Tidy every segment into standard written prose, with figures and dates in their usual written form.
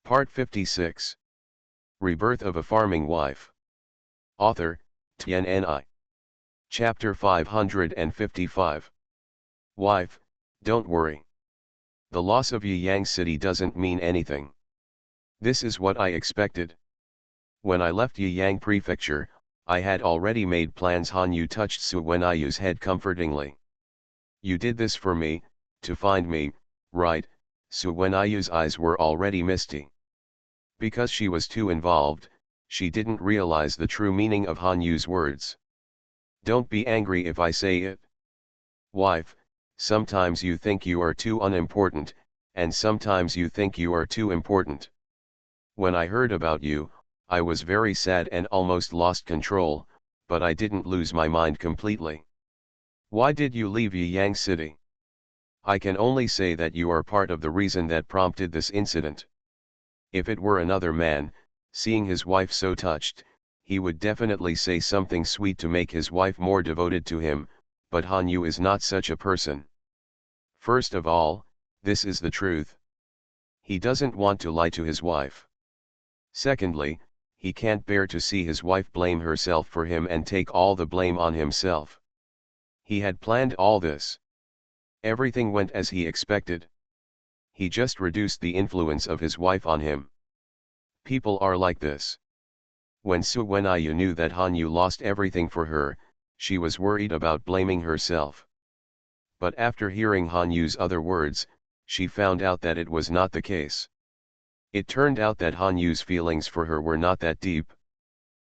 Part 56. Rebirth of a Farming Wife. Author, Tien Ni. Chapter 555. Wife, don't worry. The loss of Yang City doesn't mean anything. This is what I expected. When I left Yang Prefecture, I had already made plans. Han Yu touched Su Wenayu's head comfortingly. You did this for me, to find me, right? Su Wenayu's eyes were already misty. Because she was too involved, she didn't realize the true meaning of Han Yu's words. Don't be angry if I say it. Wife, sometimes you think you are too unimportant, and sometimes you think you are too important. When I heard about you, I was very sad and almost lost control, but I didn't lose my mind completely. Why did you leave Yang City? I can only say that you are part of the reason that prompted this incident. If it were another man, seeing his wife so touched, he would definitely say something sweet to make his wife more devoted to him, but Han Yu is not such a person. First of all, this is the truth. He doesn't want to lie to his wife. Secondly, he can't bear to see his wife blame herself for him and take all the blame on himself. He had planned all this. Everything went as he expected. He just reduced the influence of his wife on him. People are like this. When Su Wenyu knew that Han Yu lost everything for her, she was worried about blaming herself. But after hearing Han Yu's other words, she found out that it was not the case. It turned out that Han Yu's feelings for her were not that deep.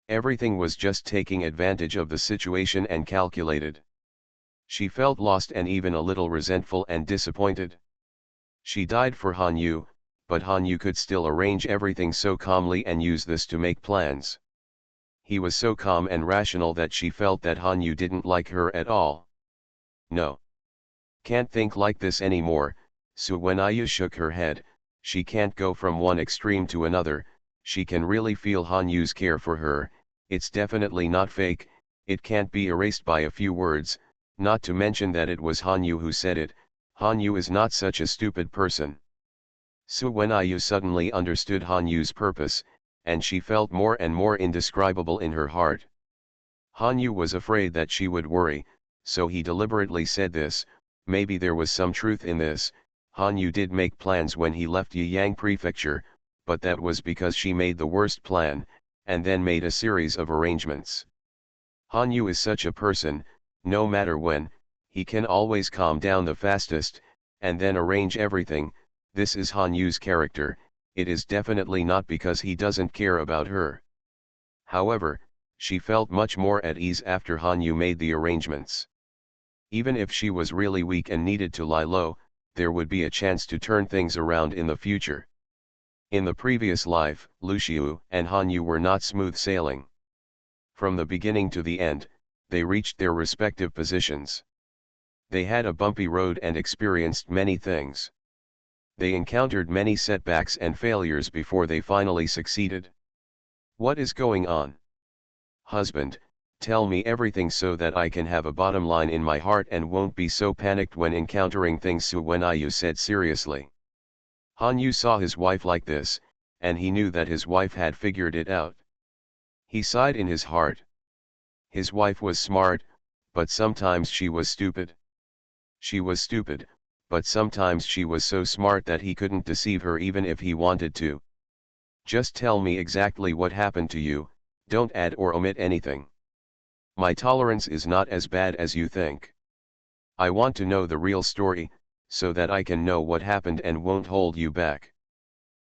Everything was just taking advantage of the situation and calculated. She felt lost and even a little resentful and disappointed. She died for Han Yu, but Han Yu could still arrange everything so calmly and use this to make plans. He was so calm and rational that she felt that Han Yu didn't like her at all. No. Can't think like this anymore. Su Wenyu shook her head. She can't go from one extreme to another. She can really feel Han Yu's care for her. It's definitely not fake. It can't be erased by a few words, not to mention that it was Han Yu who said it. Han Yu is not such a stupid person. Su Wenyu suddenly understood Han Yu's purpose, and she felt more and more indescribable in her heart. Han Yu was afraid that she would worry, so he deliberately said this. Maybe there was some truth in this. Han Yu did make plans when he left Yang Prefecture, but that was because she made the worst plan, and then made a series of arrangements. Han Yu is such a person, no matter when, he can always calm down the fastest, and then arrange everything. This is Han Yu's character. It is definitely not because he doesn't care about her. However, she felt much more at ease after Han Yu made the arrangements. Even if she was really weak and needed to lie low, there would be a chance to turn things around in the future. In the previous life, Luxiu and Han Yu were not smooth sailing. From the beginning to the end, they reached their respective positions. They had a bumpy road and experienced many things. They encountered many setbacks and failures before they finally succeeded. What is going on? Husband, tell me everything so that I can have a bottom line in my heart and won't be so panicked when encountering things, Su Wenyu said seriously. Han Yu saw his wife like this, and he knew that his wife had figured it out. He sighed in his heart. His wife was smart, but sometimes she was stupid. She was stupid, but sometimes she was so smart that he couldn't deceive her even if he wanted to. Just tell me exactly what happened to you, don't add or omit anything. My tolerance is not as bad as you think. I want to know the real story, so that I can know what happened and won't hold you back.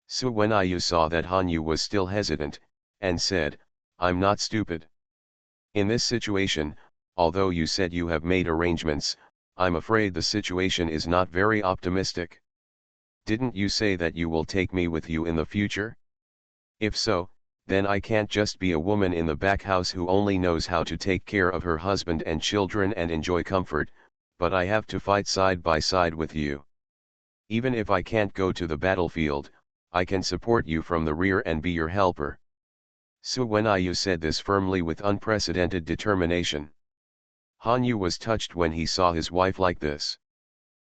Su Wenyu saw that Han Yu was still hesitant, and said, I'm not stupid. In this situation, although you said you have made arrangements, I'm afraid the situation is not very optimistic. Didn't you say that you will take me with you in the future? If so, then I can't just be a woman in the back house who only knows how to take care of her husband and children and enjoy comfort, but I have to fight side by side with you. Even if I can't go to the battlefield, I can support you from the rear and be your helper. Su Wenyu said this firmly with unprecedented determination. Han Yu was touched when he saw his wife like this.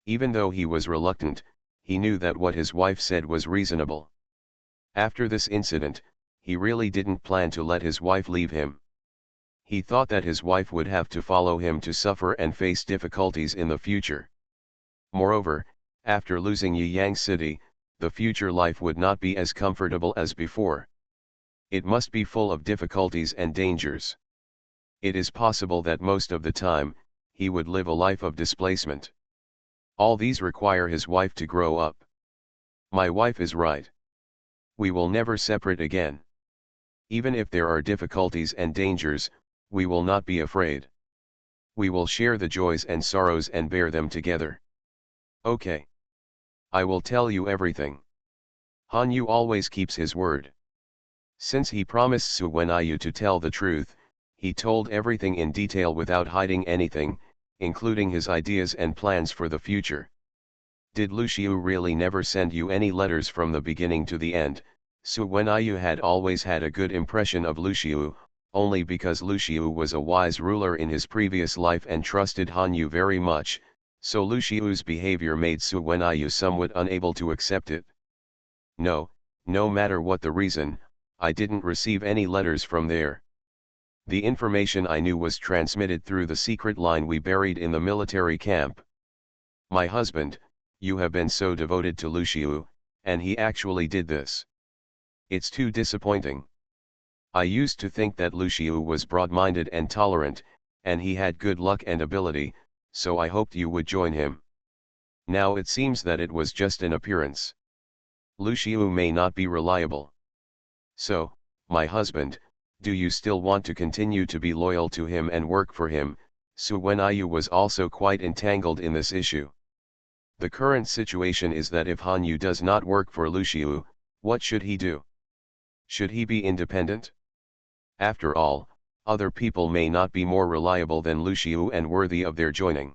Even though he was reluctant, he knew that what his wife said was reasonable. After this incident, he really didn't plan to let his wife leave him. He thought that his wife would have to follow him to suffer and face difficulties in the future. Moreover, after losing Yiyang City, the future life would not be as comfortable as before. It must be full of difficulties and dangers. It is possible that most of the time, he would live a life of displacement. All these require his wife to grow up. My wife is right. We will never separate again. Even if there are difficulties and dangers, we will not be afraid. We will share the joys and sorrows and bear them together. Okay. I will tell you everything. Han Yu always keeps his word. Since he promised Su Wenyu to tell the truth, he told everything in detail without hiding anything, including his ideas and plans for the future. Did Lu Xiu really never send you any letters from the beginning to the end? Su Wenyu had always had a good impression of Lu Xiu, only because Lu Xiu was a wise ruler in his previous life and trusted Han Yu very much, so Lu Xiu's behavior made Su Wenyu somewhat unable to accept it. No matter what the reason, I didn't receive any letters from there. The information I knew was transmitted through the secret line we buried in the military camp. My husband, you have been so devoted to Lu Xiu, and he actually did this. It's too disappointing. I used to think that Lu Xiu was broad-minded and tolerant, and he had good luck and ability, so I hoped you would join him. Now it seems that it was just an appearance. Lu Xiu may not be reliable. So, my husband, do you still want to continue to be loyal to him and work for him? Su Wenyu was also quite entangled in this issue. The current situation is that if Han Yu does not work for Lu Xiu, what should he do? Should he be independent? After all, other people may not be more reliable than Lu Xiu and worthy of their joining.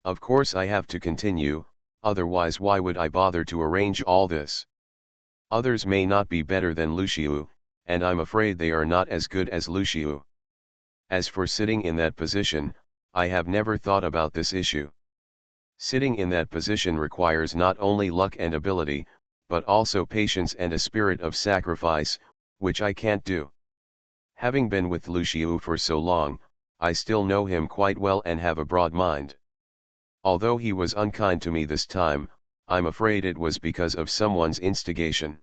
Of course I have to continue, otherwise why would I bother to arrange all this? Others may not be better than Lu Xiu, and I'm afraid they are not as good as Lu Xiu. As for sitting in that position, I have never thought about this issue. Sitting in that position requires not only luck and ability, but also patience and a spirit of sacrifice, which I can't do. Having been with Lu Xiu for so long, I still know him quite well and have a broad mind. Although he was unkind to me this time, I'm afraid it was because of someone's instigation.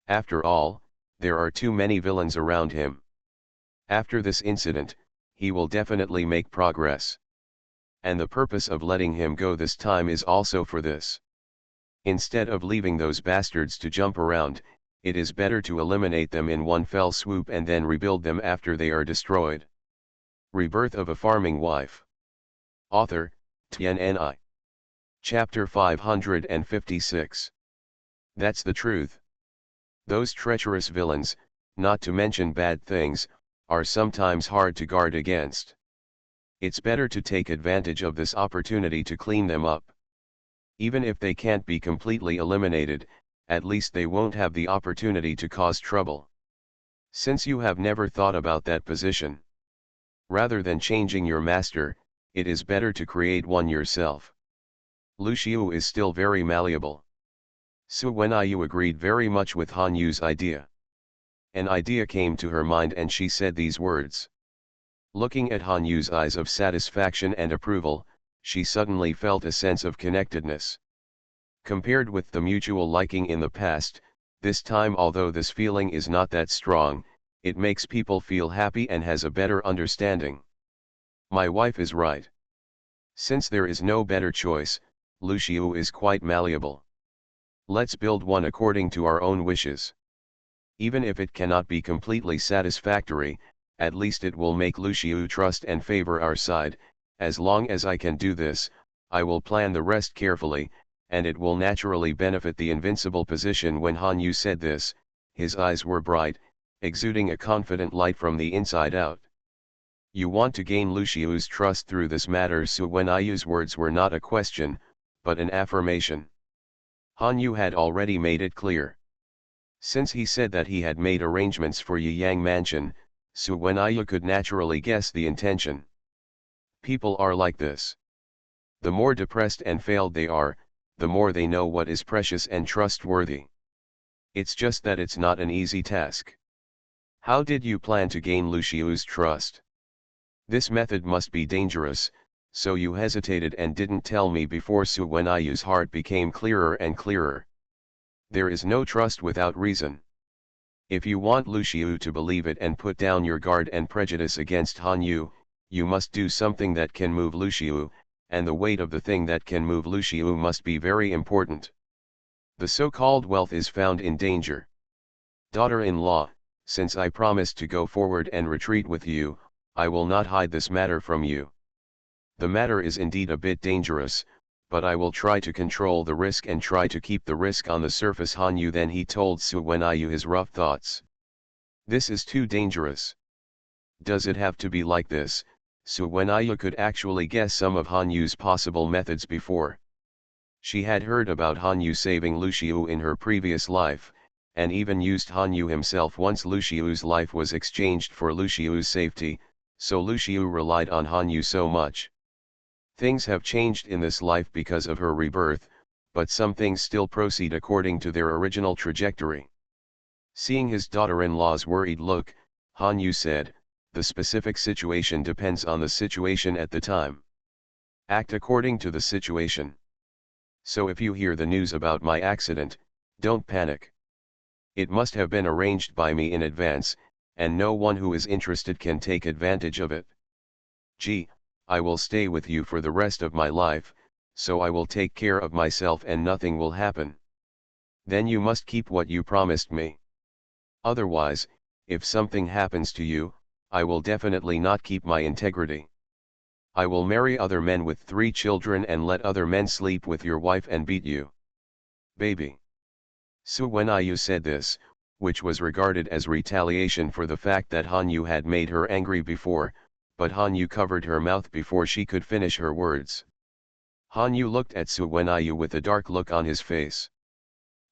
After all, there are too many villains around him. After this incident, he will definitely make progress. And the purpose of letting him go this time is also for this. Instead of leaving those bastards to jump around, it is better to eliminate them in one fell swoop and then rebuild them after they are destroyed. Rebirth of a Farming Wife. Author, TNNI. Chapter 556. That's the truth. Those treacherous villains, not to mention bad things, are sometimes hard to guard against. It's better to take advantage of this opportunity to clean them up. Even if they can't be completely eliminated, at least they won't have the opportunity to cause trouble. Since you have never thought about that position, rather than changing your master, it is better to create one yourself. Lu Xiu is still very malleable. Su Wenyu agreed very much with Han Yu's idea. An idea came to her mind and she said these words. Looking at Han Yu's eyes of satisfaction and approval, she suddenly felt a sense of connectedness. Compared with the mutual liking in the past, this time although this feeling is not that strong, it makes people feel happy and has a better understanding. My wife is right. Since there is no better choice, Lu Xiu is quite malleable. Let's build one according to our own wishes. Even if it cannot be completely satisfactory, at least it will make Lu Xiu trust and favor our side. As long as I can do this, I will plan the rest carefully, and it will naturally benefit the invincible position. When Han Yu said this, his eyes were bright, exuding a confident light from the inside out. You want to gain Lu Xiu's trust through this matter. Su Wenyu's words were not a question, but an affirmation. Han Yu had already made it clear. Since he said that he had made arrangements for Yiyang Mansion, Su Wenyu could naturally guess the intention. People are like this. The more depressed and failed they are, the more they know what is precious and trustworthy. It's just that it's not an easy task. How did you plan to gain Lu Xiu's trust? This method must be dangerous, so you hesitated and didn't tell me before. Su Wenayu's heart became clearer and clearer. There is no trust without reason. If you want Lu Xiu to believe it and put down your guard and prejudice against Han Yu, you must do something that can move Lu Xiu, and the weight of the thing that can move Lu Xiu must be very important. The so-called wealth is found in danger. Daughter-in-law, since I promised to go forward and retreat with you, I will not hide this matter from you. The matter is indeed a bit dangerous, but I will try to control the risk and try to keep the risk on the surface. Han Yu then he told Su Wenyu his rough thoughts. This is too dangerous. Does it have to be like this? Su Wenyu could actually guess some of Han Yu's possible methods before. She had heard about Han Yu saving Lu Xiu in her previous life, and even used Han Yu himself once Lu Xiu's life was exchanged for Lu Xiu's safety, so Lu Xiu relied on Han Yu so much. Things have changed in this life because of her rebirth, but some things still proceed according to their original trajectory. Seeing his daughter-in-law's worried look, Han Yu said, "The specific situation depends on the situation at the time. Act according to the situation. So if you hear the news about my accident, don't panic. It must have been arranged by me in advance, and no one who is interested can take advantage of it. I will stay with you for the rest of my life, so I will take care of myself and nothing will happen. Then you must keep what you promised me. Otherwise, if something happens to you, I will definitely not keep my integrity. I will marry other men with 3 children and let other men sleep with your wife and beat you. Baby." Su Wenyu said this, which was regarded as retaliation for the fact that Han Yu had made her angry before, but Han Yu covered her mouth before she could finish her words. Han Yu looked at Su Wenyu with a dark look on his face.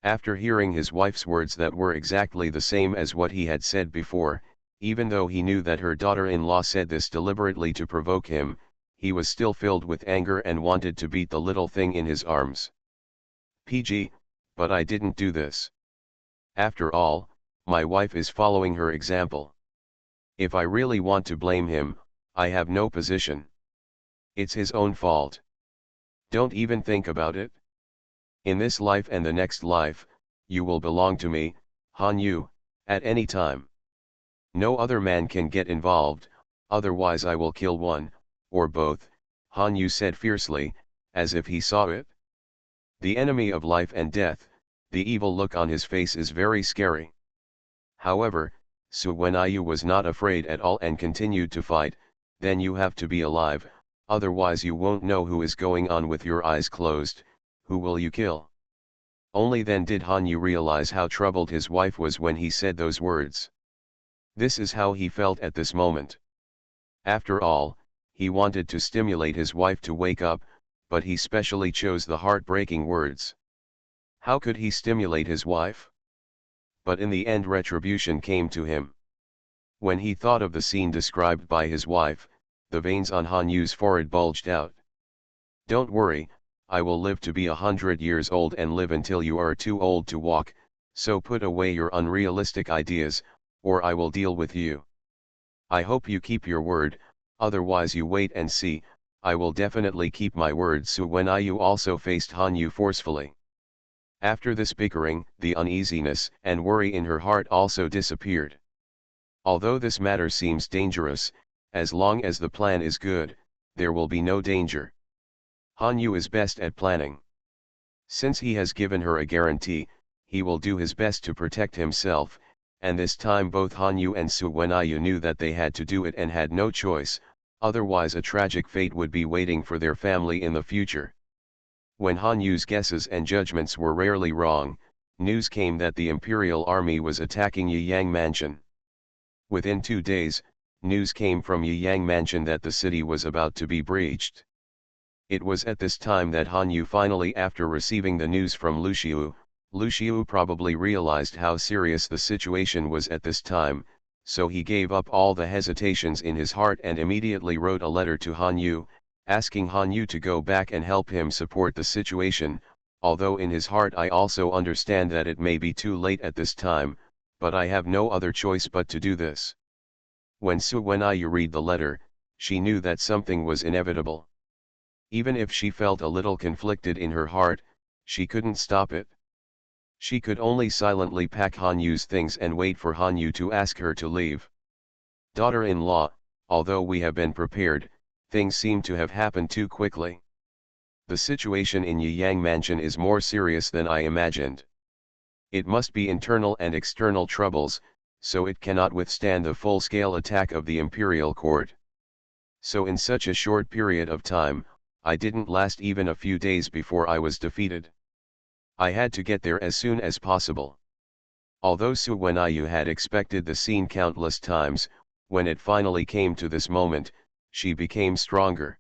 After hearing his wife's words that were exactly the same as what he had said before, even though he knew that her daughter-in-law said this deliberately to provoke him, he was still filled with anger and wanted to beat the little thing in his arms. But I didn't do this. After all, my wife is following her example. If I really want to blame him, I have no position. It's his own fault. Don't even think about it. In this life and the next life, you will belong to me, Han Yu, at any time. No other man can get involved, otherwise I will kill one, or both, Han Yu said fiercely, as if he saw it. The enemy of life and death, the evil look on his face is very scary. However, Su Wenyu was not afraid at all and continued to fight. Then you have to be alive, otherwise you won't know who is going on with your eyes closed. Who will you kill? Only then did Han Yu realize how troubled his wife was when he said those words. This is how he felt at this moment. After all, he wanted to stimulate his wife to wake up, but he specially chose the heartbreaking words. How could he stimulate his wife? But in the end retribution came to him. When he thought of the scene described by his wife, the veins on Han Yu's forehead bulged out. Don't worry, I will live to be 100 years old and live until you are too old to walk, so put away your unrealistic ideas, or I will deal with you. I hope you keep your word, otherwise you wait and see. I will definitely keep my word. Su Wenyu also faced Han Yu forcefully. After this bickering, the uneasiness and worry in her heart also disappeared. Although this matter seems dangerous, as long as the plan is good, there will be no danger. Han Yu is best at planning. Since he has given her a guarantee, he will do his best to protect himself, and this time both Han Yu and Su Wenyu knew that they had to do it and had no choice, otherwise a tragic fate would be waiting for their family in the future. When Han Yu's guesses and judgments were rarely wrong, news came that the Imperial Army was attacking Yiyang Mansion. Within 2 days, news came from Yiyang Mansion that the city was about to be breached. It was at this time that Han Yu finally, after receiving the news from Lu Xiu probably realized how serious the situation was at this time, so he gave up all the hesitations in his heart and immediately wrote a letter to Han Yu, asking Han Yu to go back and help him support the situation, although in his heart I also understand that it may be too late at this time, but I have no other choice but to do this. When Suenayu read the letter, she knew that something was inevitable. Even if she felt a little conflicted in her heart, she couldn't stop it. She could only silently pack Hanyu's things and wait for Hanyu to ask her to leave. Daughter-in-law, although we have been prepared, things seem to have happened too quickly. The situation in Yang Mansion is more serious than I imagined. It must be internal and external troubles, so it cannot withstand the full-scale attack of the imperial court. So in such a short period of time, I didn't last even a few days before I was defeated. I had to get there as soon as possible. Although Suenayu had expected the scene countless times, when it finally came to this moment, she became stronger.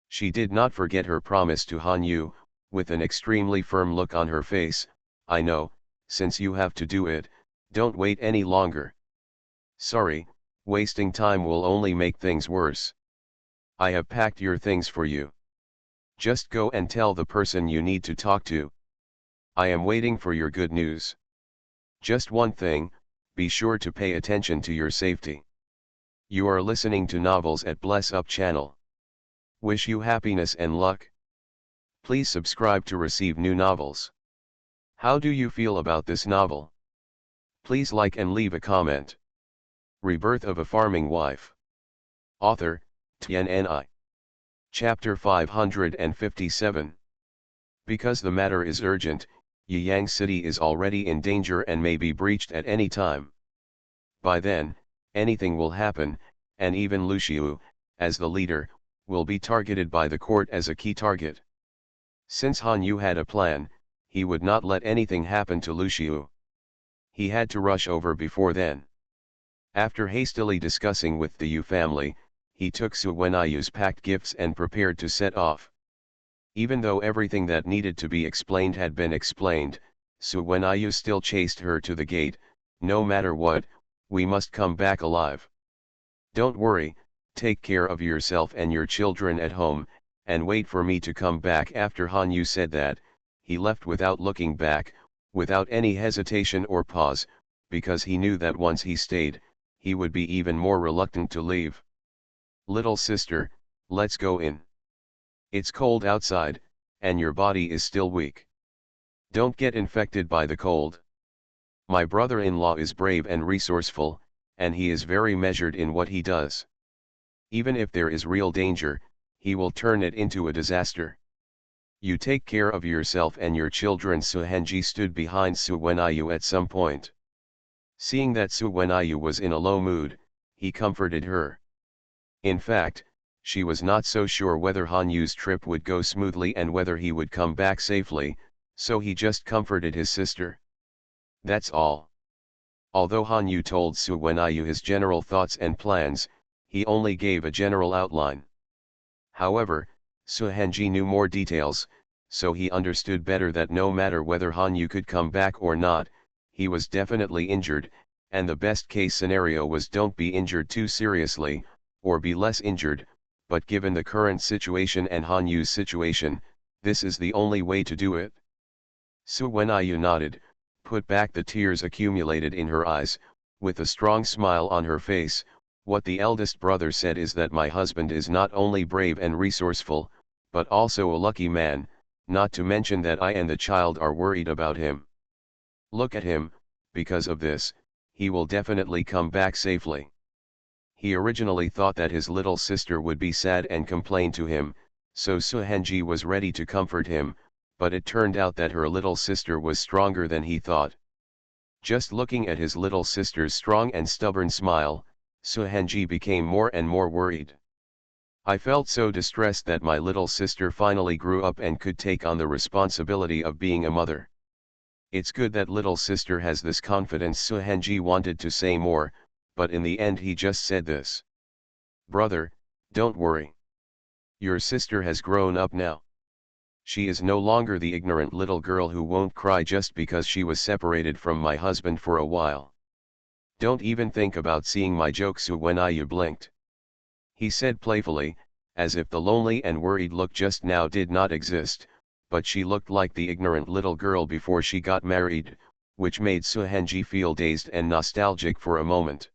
She did not forget her promise to Hanyu, with an extremely firm look on her face. I know, since you have to do it, don't wait any longer. Sorry, wasting time will only make things worse. I have packed your things for you. Just go and tell the person you need to talk to. I am waiting for your good news. Just one thing, be sure to pay attention to your safety. You are listening to Novels at Bless Up channel. Wish you happiness and luck. Please subscribe to receive new novels. How do you feel about this novel? Please like and leave a comment. Rebirth of a Farming Wife. Author, TNNI. Chapter 557. Because the matter is urgent, Yiyang City is already in danger and may be breached at any time. By then, anything will happen, and even Lu Xiu, as the leader, will be targeted by the court as a key target. Since Han Yu had a plan, he would not let anything happen to Lu Xiu. He had to rush over before then. After hastily discussing with the Yu family, he took Suenayu's packed gifts and prepared to set off. Even though everything that needed to be explained had been explained, Suenayu still chased her to the gate. No matter what, we must come back alive. Don't worry, take care of yourself and your children at home, and wait for me to come back. After Han Yu said that, he left without looking back, without any hesitation or pause, because he knew that once he stayed, he would be even more reluctant to leave. Little sister, let's go in. It's cold outside, and your body is still weak. Don't get infected by the cold. My brother-in-law is brave and resourceful, and he is very measured in what he does. Even if there is real danger, he will turn it into a disaster. You take care of yourself and your children. Suhenji stood behind Suenayu at some point. Seeing that Suenayu was in a low mood, he comforted her. In fact, she was not so sure whether Han Yu's trip would go smoothly and whether he would come back safely, so he just comforted his sister. That's all. Although Han Yu told Suenayu his general thoughts and plans, he only gave a general outline. However, Suhenji knew more details, so he understood better that no matter whether Han Yu could come back or not, he was definitely injured, and the best case scenario was don't be injured too seriously, or be less injured. But given the current situation and Han Yu's situation, this is the only way to do it. Suenayu nodded, put back the tears accumulated in her eyes, with a strong smile on her face. What the eldest brother said is that my husband is not only brave and resourceful, but also a lucky man, not to mention that I and the child are worried about him. Look at him, because of this, he will definitely come back safely. He originally thought that his little sister would be sad and complain to him, so Suhenji was ready to comfort him, but it turned out that her little sister was stronger than he thought. Just looking at his little sister's strong and stubborn smile, Suhenji became more and more worried. I felt so distressed that my little sister finally grew up and could take on the responsibility of being a mother. It's good that little sister has this confidence. Suhenji wanted to say more, but in the end he just said this. Brother, don't worry. Your sister has grown up now. She is no longer the ignorant little girl who won't cry just because she was separated from my husband for a while. Don't even think about seeing my jokes. Suenayu blinked. He said playfully, as if the lonely and worried look just now did not exist, but she looked like the ignorant little girl before she got married, which made Suhenji feel dazed and nostalgic for a moment.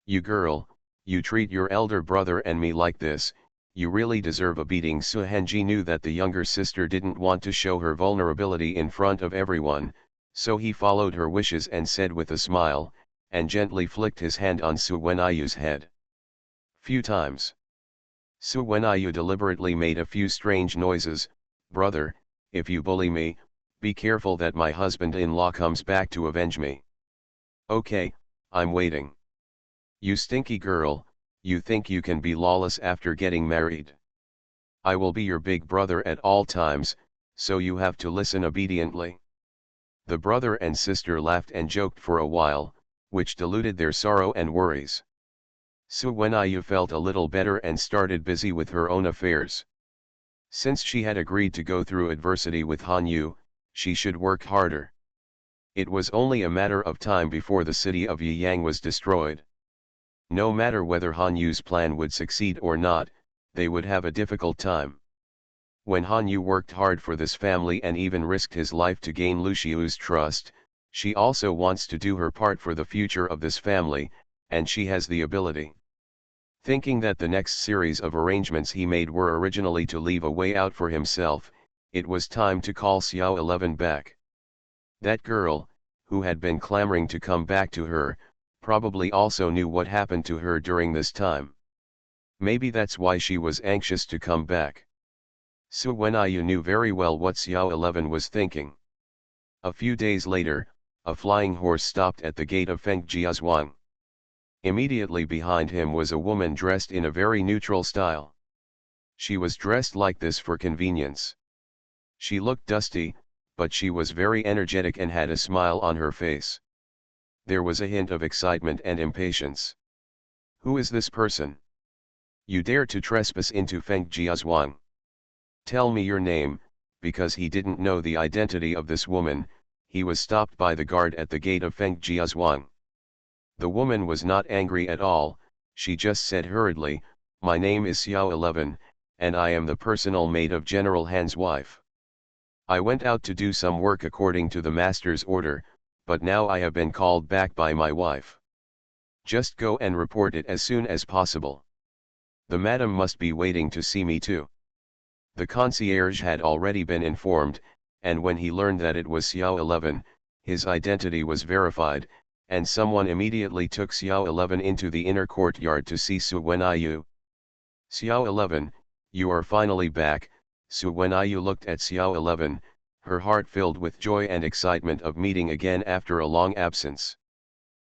"You girl, you treat your elder brother and me like this, you really deserve a beating." Suhenji knew that the younger sister didn't want to show her vulnerability in front of everyone, so he followed her wishes and said with a smile, and gently flicked his hand on Suwenayu's head. Few times. Suwenayu deliberately made a few strange noises. "Brother, if you bully me, be careful that my husband-in-law comes back to avenge me." "Okay, I'm waiting." "You stinky girl, you think you can be lawless after getting married? I will be your big brother at all times, so you have to listen obediently." The brother and sister laughed and joked for a while, which diluted their sorrow and worries. Suwenayu felt a little better and started busy with her own affairs. Since she had agreed to go through adversity with Hanyu, she should work harder. It was only a matter of time before the city of Yiyang was destroyed. No matter whether Hanyu's plan would succeed or not, they would have a difficult time. When Hanyu worked hard for this family and even risked his life to gain Lu Xiu's trust, she also wants to do her part for the future of this family, and she has the ability. Thinking that the next series of arrangements he made were originally to leave a way out for himself, it was time to call Xiao 11 back. That girl, who had been clamoring to come back to her, probably also knew what happened to her during this time. Maybe that's why she was anxious to come back. Suwenayu knew very well what Xiao 11 was thinking. A few days later, a flying horse stopped at the gate of Fengjiazhuang. Immediately behind him was a woman dressed in a very neutral style. She was dressed like this for convenience. She looked dusty, but she was very energetic and had a smile on her face. There was a hint of excitement and impatience. "Who is this person? You dare to trespass into Fengjiazhuang? Tell me your name." Because he didn't know the identity of this woman, he was stopped by the guard at the gate of Fengjiazhuang. The woman was not angry at all, she just said hurriedly, "My name is Xiao 11, and I am the personal maid of General Han's wife. I went out to do some work according to the master's order, but now I have been called back by my wife. Just go and report it as soon as possible. The madam must be waiting to see me too." The concierge had already been informed, and when he learned that it was Xiao 11, his identity was verified, and someone immediately took Xiao 11 into the inner courtyard to see Suwenayu. "Xiao 11, you are finally back." Suwenayu looked at Xiao 11, her heart filled with joy and excitement of meeting again after a long absence.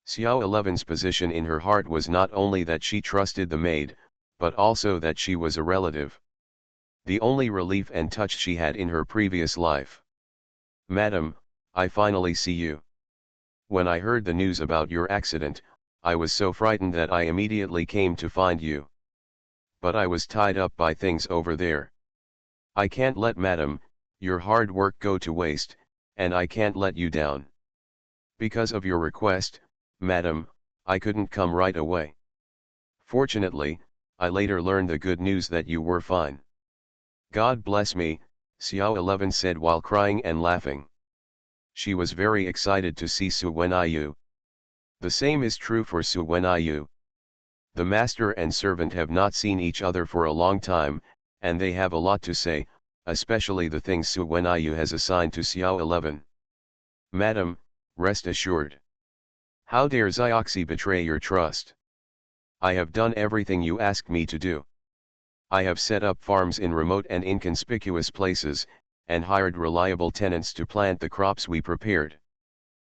Xiao 11's position in her heart was not only that she trusted the maid, but also that she was a relative. The only relief and touch she had in her previous life. "Madam, I finally see you. When I heard the news about your accident, I was so frightened that I immediately came to find you. But I was tied up by things over there. I can't let madam, your hard work go to waste, and I can't let you down. Because of your request, madam, I couldn't come right away. Fortunately, I later learned the good news that you were fine." "God bless me," Xiao 11 said while crying and laughing. She was very excited to see Suwenayu. The same is true for Suwenayu. The master and servant have not seen each other for a long time, and they have a lot to say, especially the things Suwenayu has assigned to Xiao 11. "Madam, rest assured. How dare Zioxi betray your trust? I have done everything you asked me to do. I have set up farms in remote and inconspicuous places, and hired reliable tenants to plant the crops we prepared.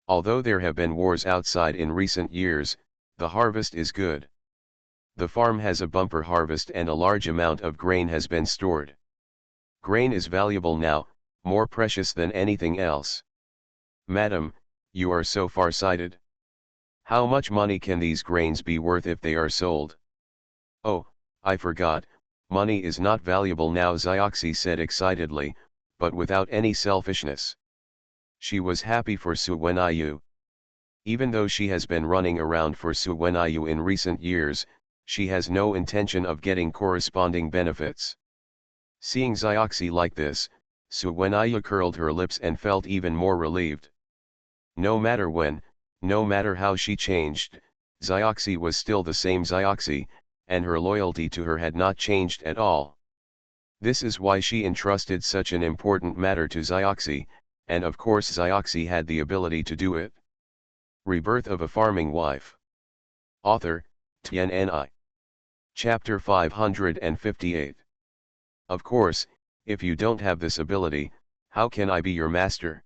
Although there have been wars outside in recent years, the harvest is good. The farm has a bumper harvest and a large amount of grain has been stored. Grain is valuable now, more precious than anything else. Madam, you are so far-sighted. How much money can these grains be worth if they are sold?" "Oh, I forgot, money is not valuable now," Zioxi said excitedly, but without any selfishness. She was happy for Suwenayu. Even though she has been running around for Suwenayu in recent years, she has no intention of getting corresponding benefits. Seeing Zioxi like this, Suwenaya curled her lips and felt even more relieved. No matter when, no matter how she changed, Zioxy was still the same Zioxy, and her loyalty to her had not changed at all. This is why she entrusted such an important matter to Zioxy, and of course Zioxy had the ability to do it. Rebirth of a Farming Wife. Author, TNNI. Chapter 558. Of course, if you don't have this ability, how can I be your master?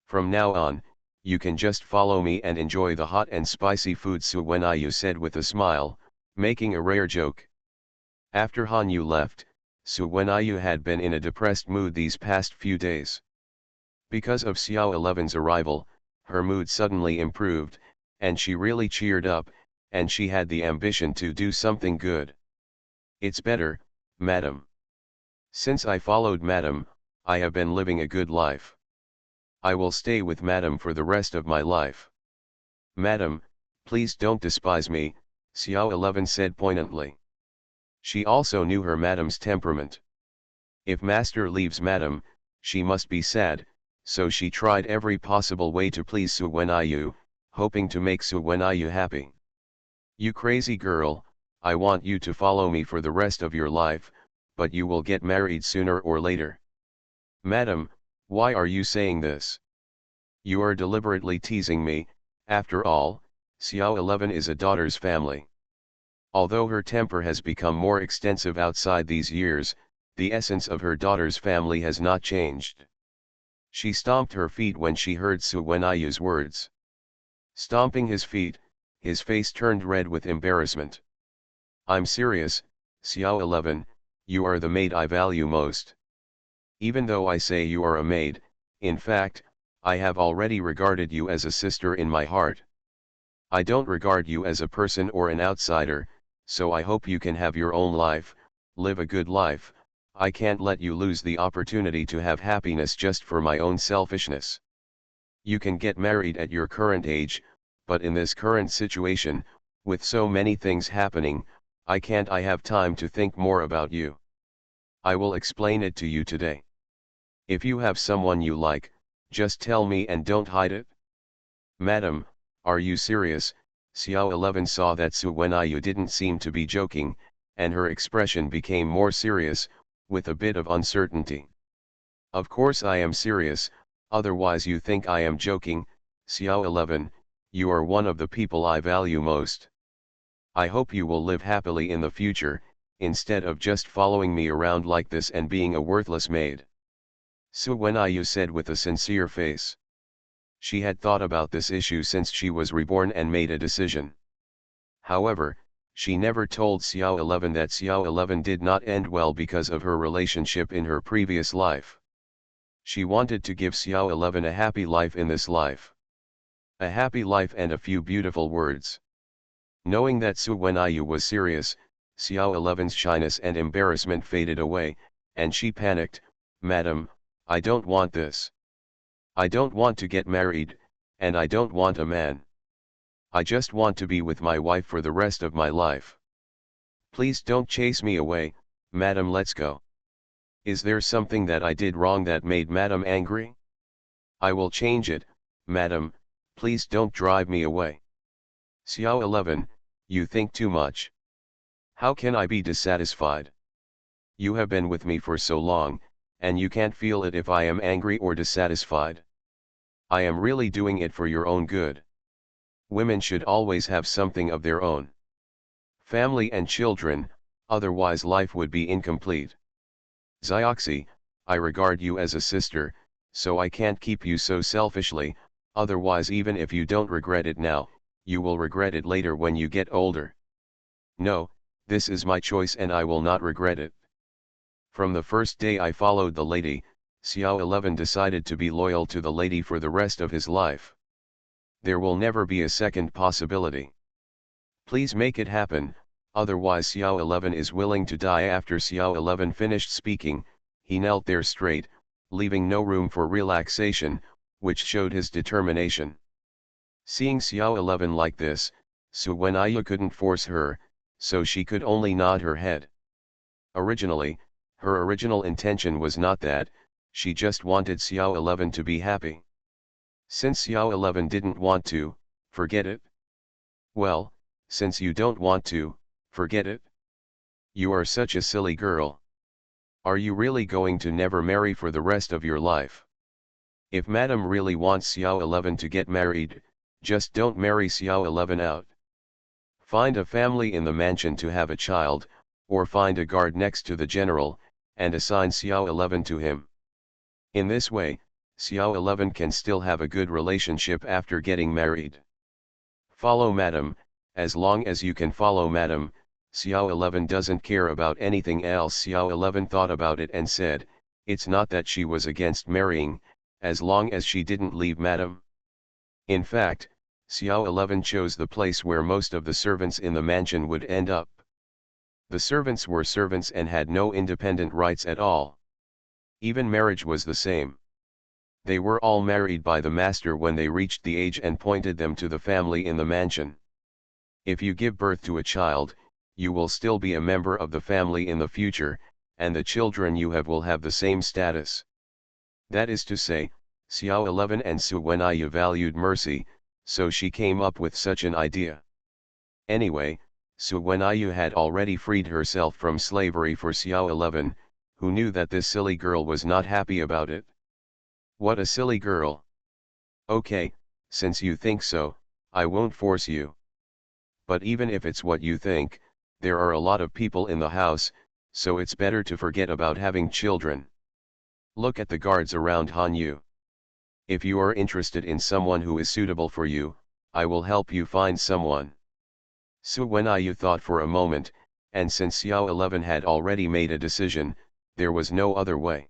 From now on, you can just follow me and enjoy the hot and spicy food, Suwenaya said with a smile, making a rare joke. After Hanyu left, Suwenaya had been in a depressed mood these past few days. Because of Xiao 11's arrival, her mood suddenly improved, and she really cheered up, and she had the ambition to do something good. It's better, madam. Since I followed madam, I have been living a good life. I will stay with madam for the rest of my life. Madam, please don't despise me, Xiao 11 said poignantly. She also knew her madam's temperament. If master leaves madam, she must be sad, so she tried every possible way to please Suwenaya, hoping to make Suwenaya happy. You crazy girl, I want you to follow me for the rest of your life, but you will get married sooner or later. Madam, why are you saying this? You are deliberately teasing me. After all, Xiao 11 is a daughter's family. Although her temper has become more extensive outside these years, the essence of her daughter's family has not changed. She stomped her feet when she heard Suwenaya's words. Stomping his feet, his face turned red with embarrassment. I'm serious, Xiao 11, you are the maid I value most. Even though I say you are a maid, in fact, I have already regarded you as a sister in my heart. I don't regard you as a person or an outsider, so I hope you can have your own life, live a good life. I can't let you lose the opportunity to have happiness just for my own selfishness. You can get married at your current age, but in this current situation, with so many things happening, I have time to think more about you. I will explain it to you today. If you have someone you like, just tell me and don't hide it. Madam, are you serious? Xiao 11 saw that Suwenaya didn't seem to be joking, and her expression became more serious, with a bit of uncertainty. Of course I am serious, otherwise you think I am joking, Xiao 11, you are one of the people I value most. I hope you will live happily in the future, instead of just following me around like this and being a worthless maid. Suwenaya said with a sincere face. She had thought about this issue since she was reborn and made a decision. However, she never told Xiao 11 that Xiao 11 did not end well because of her relationship in her previous life. She wanted to give Xiao 11 a happy life in this life. A happy life and a few beautiful words. Knowing that Suwenaya was serious, Xiao 11's shyness and embarrassment faded away, and she panicked, Madam, I don't want this. I don't want to get married, and I don't want a man. I just want to be with my wife for the rest of my life. Please don't chase me away, Madam, let's go. Is there something that I did wrong that made Madam angry? I will change it, Madam, please don't drive me away. Xiao 11, you think too much. How can I be dissatisfied? You have been with me for so long, and you can't feel it if I am angry or dissatisfied. I am really doing it for your own good. Women should always have something of their own. Family and children, otherwise life would be incomplete. Zioxy, I regard you as a sister, so I can't keep you so selfishly, otherwise even if you don't regret it now, you will regret it later when you get older. No, this is my choice and I will not regret it. From the first day I followed the lady, Xiao 11 decided to be loyal to the lady for the rest of his life. There will never be a second possibility. Please make it happen, otherwise Xiao 11 is willing to die. After Xiao 11 finished speaking, he knelt there straight, leaving no room for relaxation, which showed his determination. Seeing Xiao 11 like this, Suwenaya couldn't force her, so she could only nod her head. Originally, her original intention was not that, she just wanted Xiao 11 to be happy. Since Xiao 11 didn't want to, forget it. Well, since you don't want to, forget it. You are such a silly girl. Are you really going to never marry for the rest of your life? If Madam really wants Xiao 11 to get married, just don't marry Xiao 11 out. Find a family in the mansion to have a child, or find a guard next to the general, and assign Xiao 11 to him. In this way, Xiao 11 can still have a good relationship after getting married. Follow Madam, as long as you can follow Madam. Xiao 11 doesn't care about anything else. Xiao 11 thought about it and said, it's not that she was against marrying, as long as she didn't leave Madam. In fact, Xiao 11 chose the place where most of the servants in the mansion would end up. The servants were servants and had no independent rights at all. Even marriage was the same. They were all married by the master when they reached the age and pointed them to the family in the mansion. If you give birth to a child, you will still be a member of the family in the future, and the children you have will have the same status. That is to say, Xiao 11 and Su Wenyu valued mercy, so she came up with such an idea. Anyway, Su Wenyu had already freed herself from slavery for Xiao 11, who knew that this silly girl was not happy about it. What a silly girl. Okay, since you think so, I won't force you. But even if it's what you think, there are a lot of people in the house, so it's better to forget about having children. Look at the guards around Hanyu. If you are interested in someone who is suitable for you, I will help you find someone. Su Wenyu thought for a moment, and since Xiao 11 had already made a decision, there was no other way.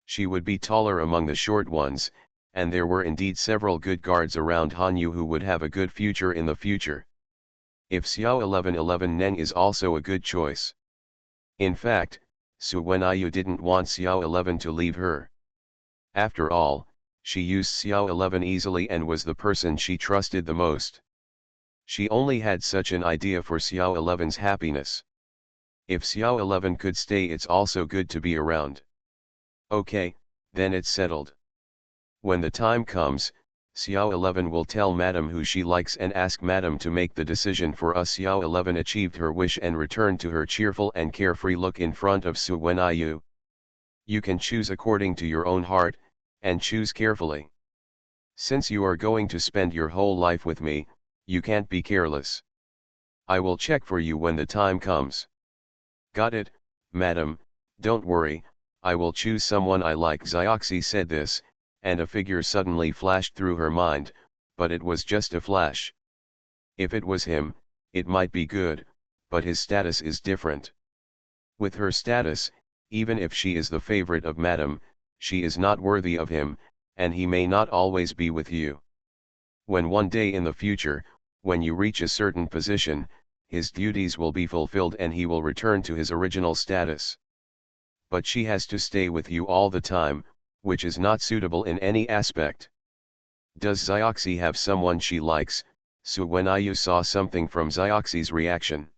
She would be taller among the short ones, and there were indeed several good guards around Hanyu who would have a good future in the future. If Xiao 11 Neng is also a good choice. In fact, Su Wenyu didn't want Xiao 11 to leave her. After all, she used Xiao 11 easily and was the person she trusted the most. She only had such an idea for Xiao 11's happiness. If Xiao 11 could stay, it's also good to be around. Okay, then it's settled. When the time comes, Xiao 11 will tell Madam who she likes and ask Madam to make the decision for us. Xiao 11 achieved her wish and returned to her cheerful and carefree look in front of Su Wenyu. You can choose according to your own heart, and choose carefully. Since you are going to spend your whole life with me, you can't be careless. I will check for you when the time comes. Got it, Madam, don't worry, I will choose someone I like. Zioxi said this, and a figure suddenly flashed through her mind, but it was just a flash. If it was him, it might be good, but his status is different. With her status, even if she is the favorite of Madam, she is not worthy of him, and he may not always be with you. When one day in the future, when you reach a certain position, his duties will be fulfilled and he will return to his original status. But she has to stay with you all the time, which is not suitable in any aspect. Does Zioxi have someone she likes? Su Wenyu saw something from Zioxi's reaction.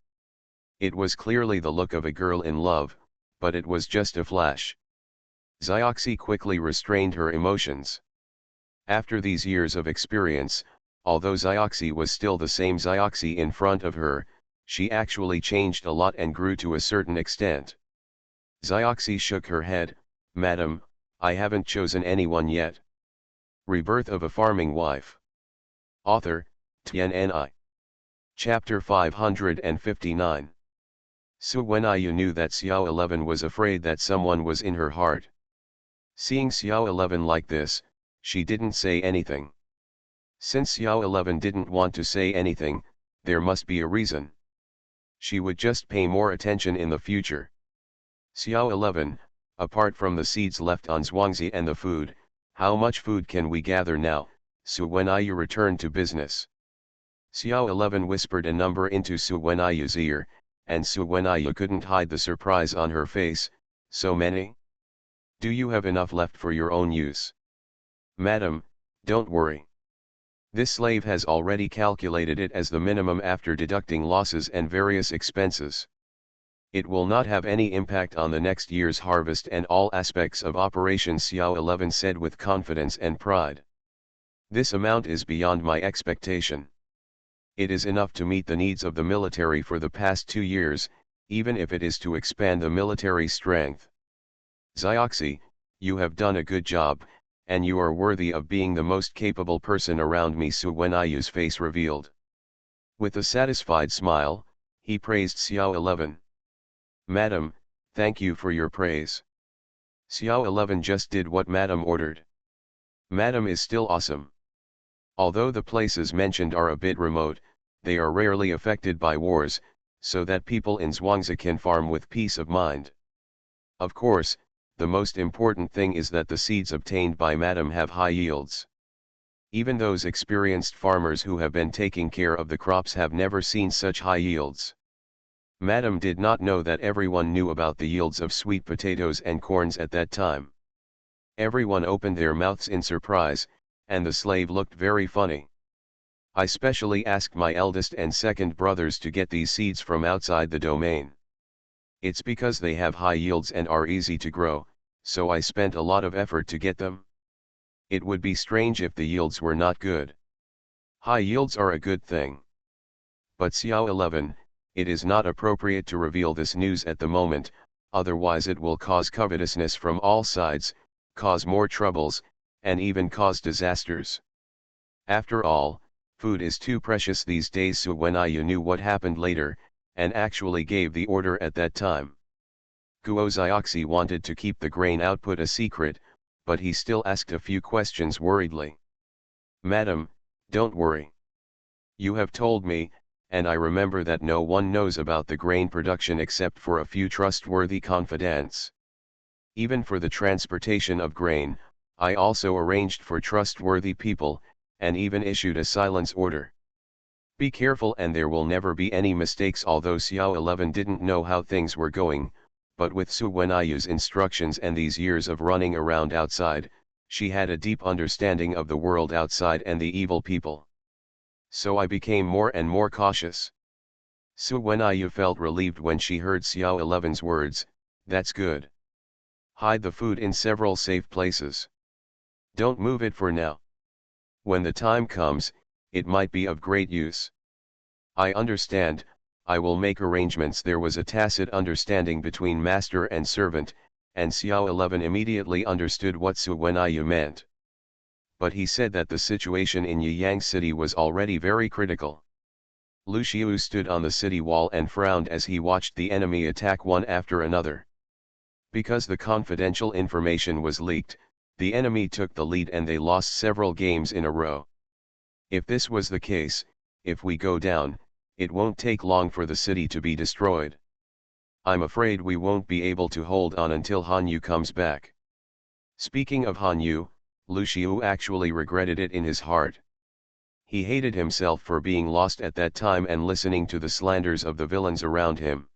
It was clearly the look of a girl in love, but it was just a flash. Zioxi quickly restrained her emotions. After these years of experience, although Zioxi was still the same Zioxi in front of her, she actually changed a lot and grew to a certain extent. Zioxi shook her head. Madam, I haven't chosen anyone yet. Rebirth of a Farming Wife. Author, TNNI. Chapter 559. Su Wenyu knew that Xiao 11 was afraid that someone was in her heart. Seeing Xiao 11 like this, she didn't say anything. Since Xiao 11 didn't want to say anything, there must be a reason. She would just pay more attention in the future. Xiao 11, apart from the seeds left on Zhuangzi and the food, how much food can we gather now? Su Wenyu returned to business. Xiao 11 whispered a number into Su Wenyu's ear, and Su Wenyu couldn't hide the surprise on her face. So many? Do you have enough left for your own use? Madam, don't worry. This slave has already calculated it as the minimum after deducting losses and various expenses. It will not have any impact on the next year's harvest and all aspects of Operation Xiao 11 said with confidence and pride. This amount is beyond my expectation. It is enough to meet the needs of the military for the past 2 years, even if it is to expand the military strength. Xioxi, you have done a good job, and you are worthy of being the most capable person around me. Su Wenayu's face revealed. With a satisfied smile, he praised Xiao 11. Madam, thank you for your praise. Xiao 11 just did what Madam ordered. Madam is still awesome. Although the places mentioned are a bit remote, they are rarely affected by wars, so that people in Zhuangzi can farm with peace of mind. Of course, the most important thing is that the seeds obtained by Madam have high yields. Even those experienced farmers who have been taking care of the crops have never seen such high yields. Madam did not know that everyone knew about the yields of sweet potatoes and corns at that time. Everyone opened their mouths in surprise, and the slave looked very funny. I specially asked my eldest and second brothers to get these seeds from outside the domain. It's because they have high yields and are easy to grow, so I spent a lot of effort to get them. It would be strange if the yields were not good. High yields are a good thing. But Xiao 11, it is not appropriate to reveal this news at the moment, otherwise it will cause covetousness from all sides, cause more troubles, and even cause disasters. After all, food is too precious these days. So when I knew what happened later, and actually gave the order at that time. Guo Zioxi wanted to keep the grain output a secret, but he still asked a few questions worriedly. Madam, don't worry. You have told me, and I remember that no one knows about the grain production except for a few trustworthy confidants. Even for the transportation of grain, I also arranged for trustworthy people, and even issued a silence order. Be careful and there will never be any mistakes. Although Xiao 11 didn't know how things were going, but with Su Wenayu's instructions and these years of running around outside, she had a deep understanding of the world outside and the evil people. So I became more and more cautious. Su Wenayu felt relieved when she heard Xiao 11's words, that's good. Hide the food in several safe places. Don't move it for now. When the time comes, it might be of great use. I understand, I will make arrangements. There was a tacit understanding between master and servant, and Xiao 11 immediately understood what Su Wenayu meant. But he said that the situation in Yiyang City was already very critical. Lu Xiu stood on the city wall and frowned as he watched the enemy attack one after another. Because the confidential information was leaked, the enemy took the lead and they lost several games in a row. If this was the case, if we go down, it won't take long for the city to be destroyed. I'm afraid we won't be able to hold on until Han Yu comes back. Speaking of Han Yu, Lu Xiu actually regretted it in his heart. He hated himself for being lost at that time and listening to the slanders of the villains around him.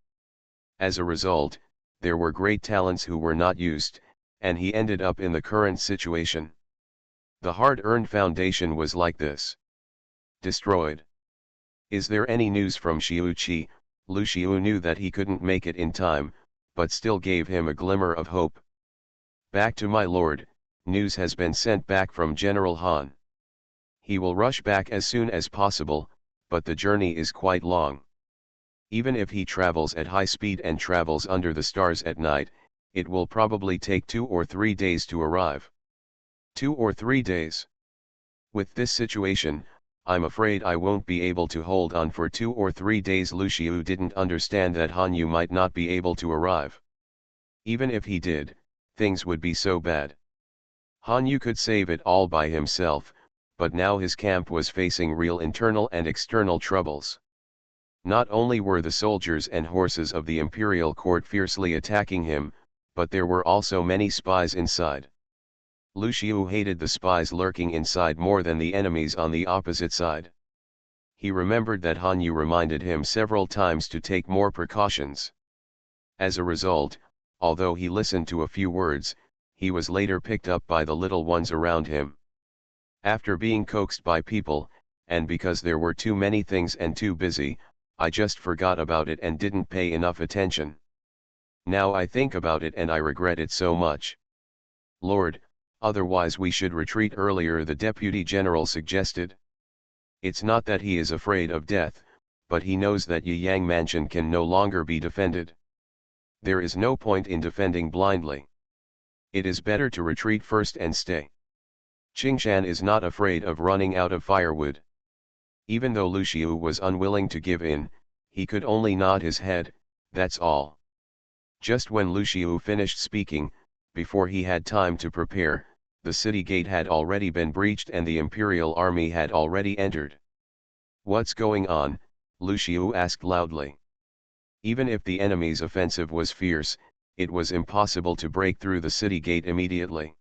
As a result, there were great talents who were not used, and he ended up in the current situation. The hard-earned foundation was like this. Destroyed. Is there any news from Xiu Qi? Lu Xiu knew that he couldn't make it in time, but still gave him a glimmer of hope. Back to my lord, news has been sent back from General Han. He will rush back as soon as possible, but the journey is quite long. Even if he travels at high speed and travels under the stars at night, it will probably take 2 or 3 days to arrive. 2 or 3 days. With this situation, I'm afraid I won't be able to hold on for 2 or 3 days. Lu Xiu didn't understand that Han Yu might not be able to arrive. Even if he did, things would be so bad. Han Yu could save it all by himself, but now his camp was facing real internal and external troubles. Not only were the soldiers and horses of the imperial court fiercely attacking him, but there were also many spies inside. Lu Xiu hated the spies lurking inside more than the enemies on the opposite side. He remembered that Han Yu reminded him several times to take more precautions. As a result, although he listened to a few words, he was later picked up by the little ones around him. After being coaxed by people, and because there were too many things and too busy, I just forgot about it and didn't pay enough attention. Now I think about it and I regret it so much. Lord, otherwise we should retreat earlier, the Deputy General suggested. It's not that he is afraid of death, but he knows that Yang Mansion can no longer be defended. There is no point in defending blindly. It is better to retreat first and stay. Qingshan is not afraid of running out of firewood. Even though Lu Xiu was unwilling to give in, he could only nod his head, that's all. Just when Lu Xiu finished speaking, before he had time to prepare, the city gate had already been breached and the imperial army had already entered. What's going on? Lu Xiu asked loudly. Even if the enemy's offensive was fierce, it was impossible to break through the city gate immediately.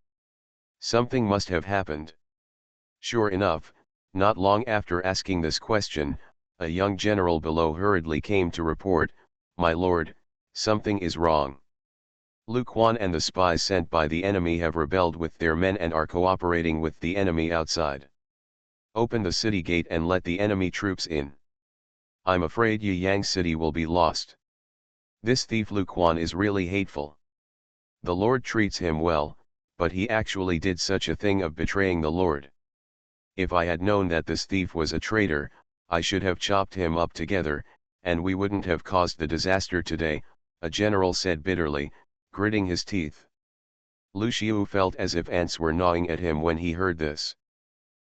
Something must have happened. Sure enough, not long after asking this question, a young general below hurriedly came to report, "My lord, something is wrong. Lu Quan and the spies sent by the enemy have rebelled with their men and are cooperating with the enemy outside. Open the city gate and let the enemy troops in. I'm afraid Yang City will be lost. This thief Lu Quan is really hateful. The Lord treats him well, but he actually did such a thing of betraying the Lord. If I had known that this thief was a traitor, I should have chopped him up together, and we wouldn't have caused the disaster today," a general said bitterly, gritting his teeth. Lu Xiu felt as if ants were gnawing at him when he heard this.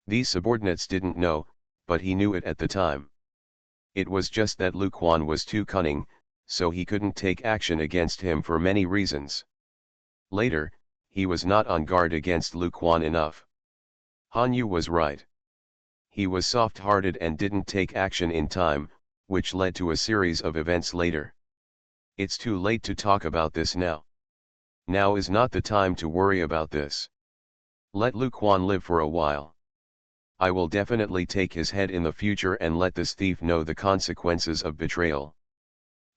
These subordinates didn't know, but he knew it at the time. It was just that Lu Quan was too cunning, so he couldn't take action against him for many reasons. Later, he was not on guard against Lu Quan enough. Han Yu was right. He was soft-hearted and didn't take action in time, which led to a series of events later. It's too late to talk about this now. Now is not the time to worry about this. Let Lu Quan live for a while. I will definitely take his head in the future and let this thief know the consequences of betrayal.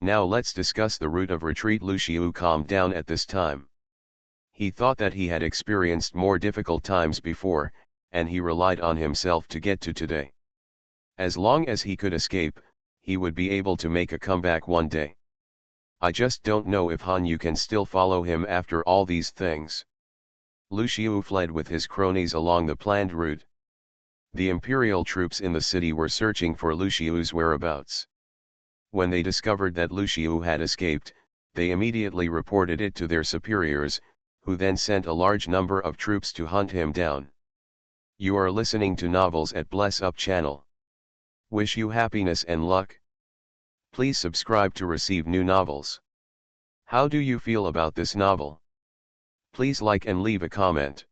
Now let's discuss the route of retreat. Lu Xiu calmed down at this time. He thought that he had experienced more difficult times before, and he relied on himself to get to today. As long as he could escape, he would be able to make a comeback one day. I just don't know if Han Yu can still follow him after all these things. Lu Xiu fled with his cronies along the planned route. The imperial troops in the city were searching for Lu Xiu's whereabouts. When they discovered that Lu Xiu had escaped, they immediately reported it to their superiors, who then sent a large number of troops to hunt him down. You are listening to Novels at Bless Up channel. Wish you happiness and luck. Please subscribe to receive new novels. How do you feel about this novel? Please like and leave a comment.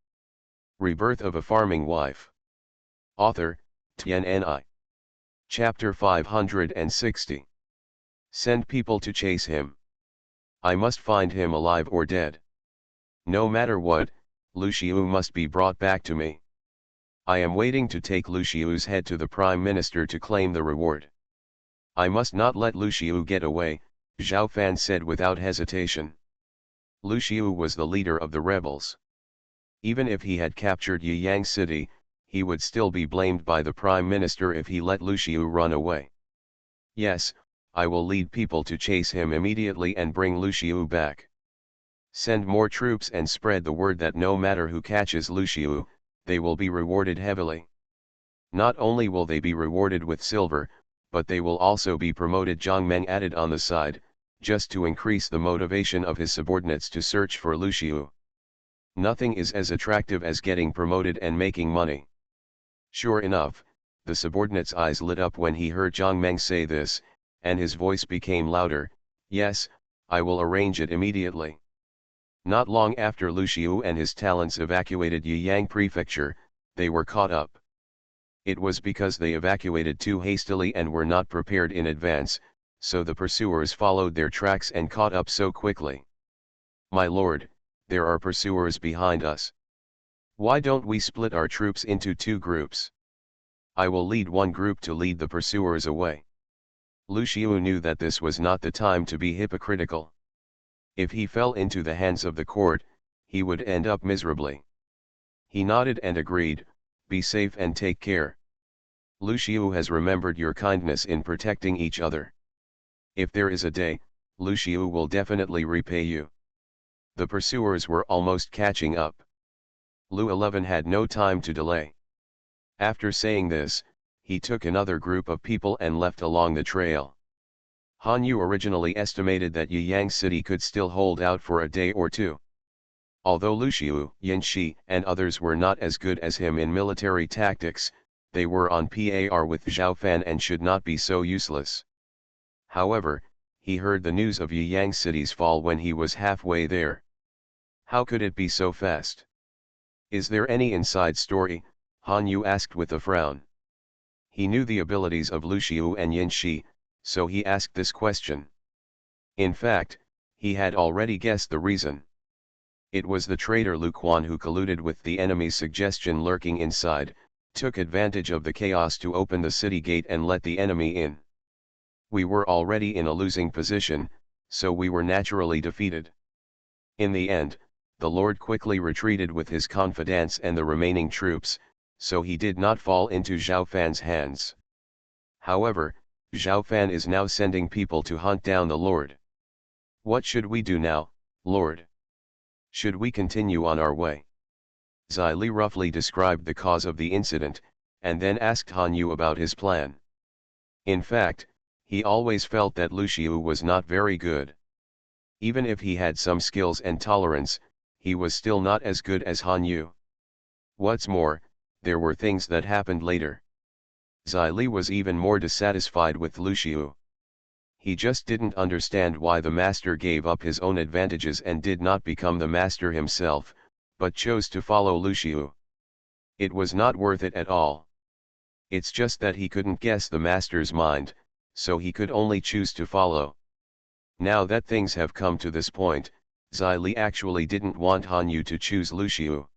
Rebirth of a Farming Wife. Author, Tian Ni. Chapter 560. Send people to chase him. I must find him alive or dead. No matter what, Lu Xiu must be brought back to me. I am waiting to take Lu Xiu's head to the Prime Minister to claim the reward. I must not let Lu Xiu get away, Zhao Fan said without hesitation. Lu Xiu was the leader of the rebels. Even if he had captured Yang City, he would still be blamed by the Prime Minister if he let Lu Xiu run away. Yes, I will lead people to chase him immediately and bring Lu Xiu back. Send more troops and spread the word that no matter who catches Lu Xiu, they will be rewarded heavily. Not only will they be rewarded with silver, but they will also be promoted, Zhang Meng added on the side, just to increase the motivation of his subordinates to search for Lu Xiu. Nothing is as attractive as getting promoted and making money. Sure enough, the subordinate's eyes lit up when he heard Zhang Meng say this, and his voice became louder. Yes, I will arrange it immediately. Not long after Lu Xiu and his talents evacuated Yiyang Prefecture, they were caught up. It was because they evacuated too hastily and were not prepared in advance, so the pursuers followed their tracks and caught up so quickly. My lord, there are pursuers behind us. Why don't we split our troops into two groups? I will lead one group to lead the pursuers away. Lu Xiu knew that this was not the time to be hypocritical. If he fell into the hands of the court, he would end up miserably. He nodded and agreed, be safe and take care. Lu Xiu has remembered your kindness in protecting each other. If there is a day, Lu Xiu will definitely repay you. The pursuers were almost catching up. Lu 11 had no time to delay. After saying this, he took another group of people and left along the trail. Han Yu originally estimated that Yiyang City could still hold out for a day or two. Although Lu Xiu, Yin Shi, and others were not as good as him in military tactics, they were on par with Zhao Fan and should not be so useless. However, he heard the news of Yiyang City's fall when he was halfway there. How could it be so fast? Is there any inside story? Han Yu asked with a frown. He knew the abilities of Lu Xiu and Yin Shi, so he asked this question. In fact, he had already guessed the reason. It was the traitor Lu Quan who colluded with the enemy's suggestion lurking inside, took advantage of the chaos to open the city gate and let the enemy in. We were already in a losing position, so we were naturally defeated. In the end, the Lord quickly retreated with his confidants and the remaining troops, so he did not fall into Zhao Fan's hands. However, Zhao Fan is now sending people to hunt down the Lord. What should we do now, Lord? Should we continue on our way? Zai Li roughly described the cause of the incident, and then asked Han Yu about his plan. In fact, he always felt that Lu Xiu was not very good. Even if he had some skills and tolerance, he was still not as good as Han Yu. What's more, there were things that happened later. Zai Li was even more dissatisfied with Lu Xiu. He just didn't understand why the master gave up his own advantages and did not become the master himself, but chose to follow Lu Xiu. It was not worth it at all. It's just that he couldn't guess the master's mind, so he could only choose to follow. Now that things have come to this point, Zai Li actually didn't want Han Yu to choose Lu Xiu.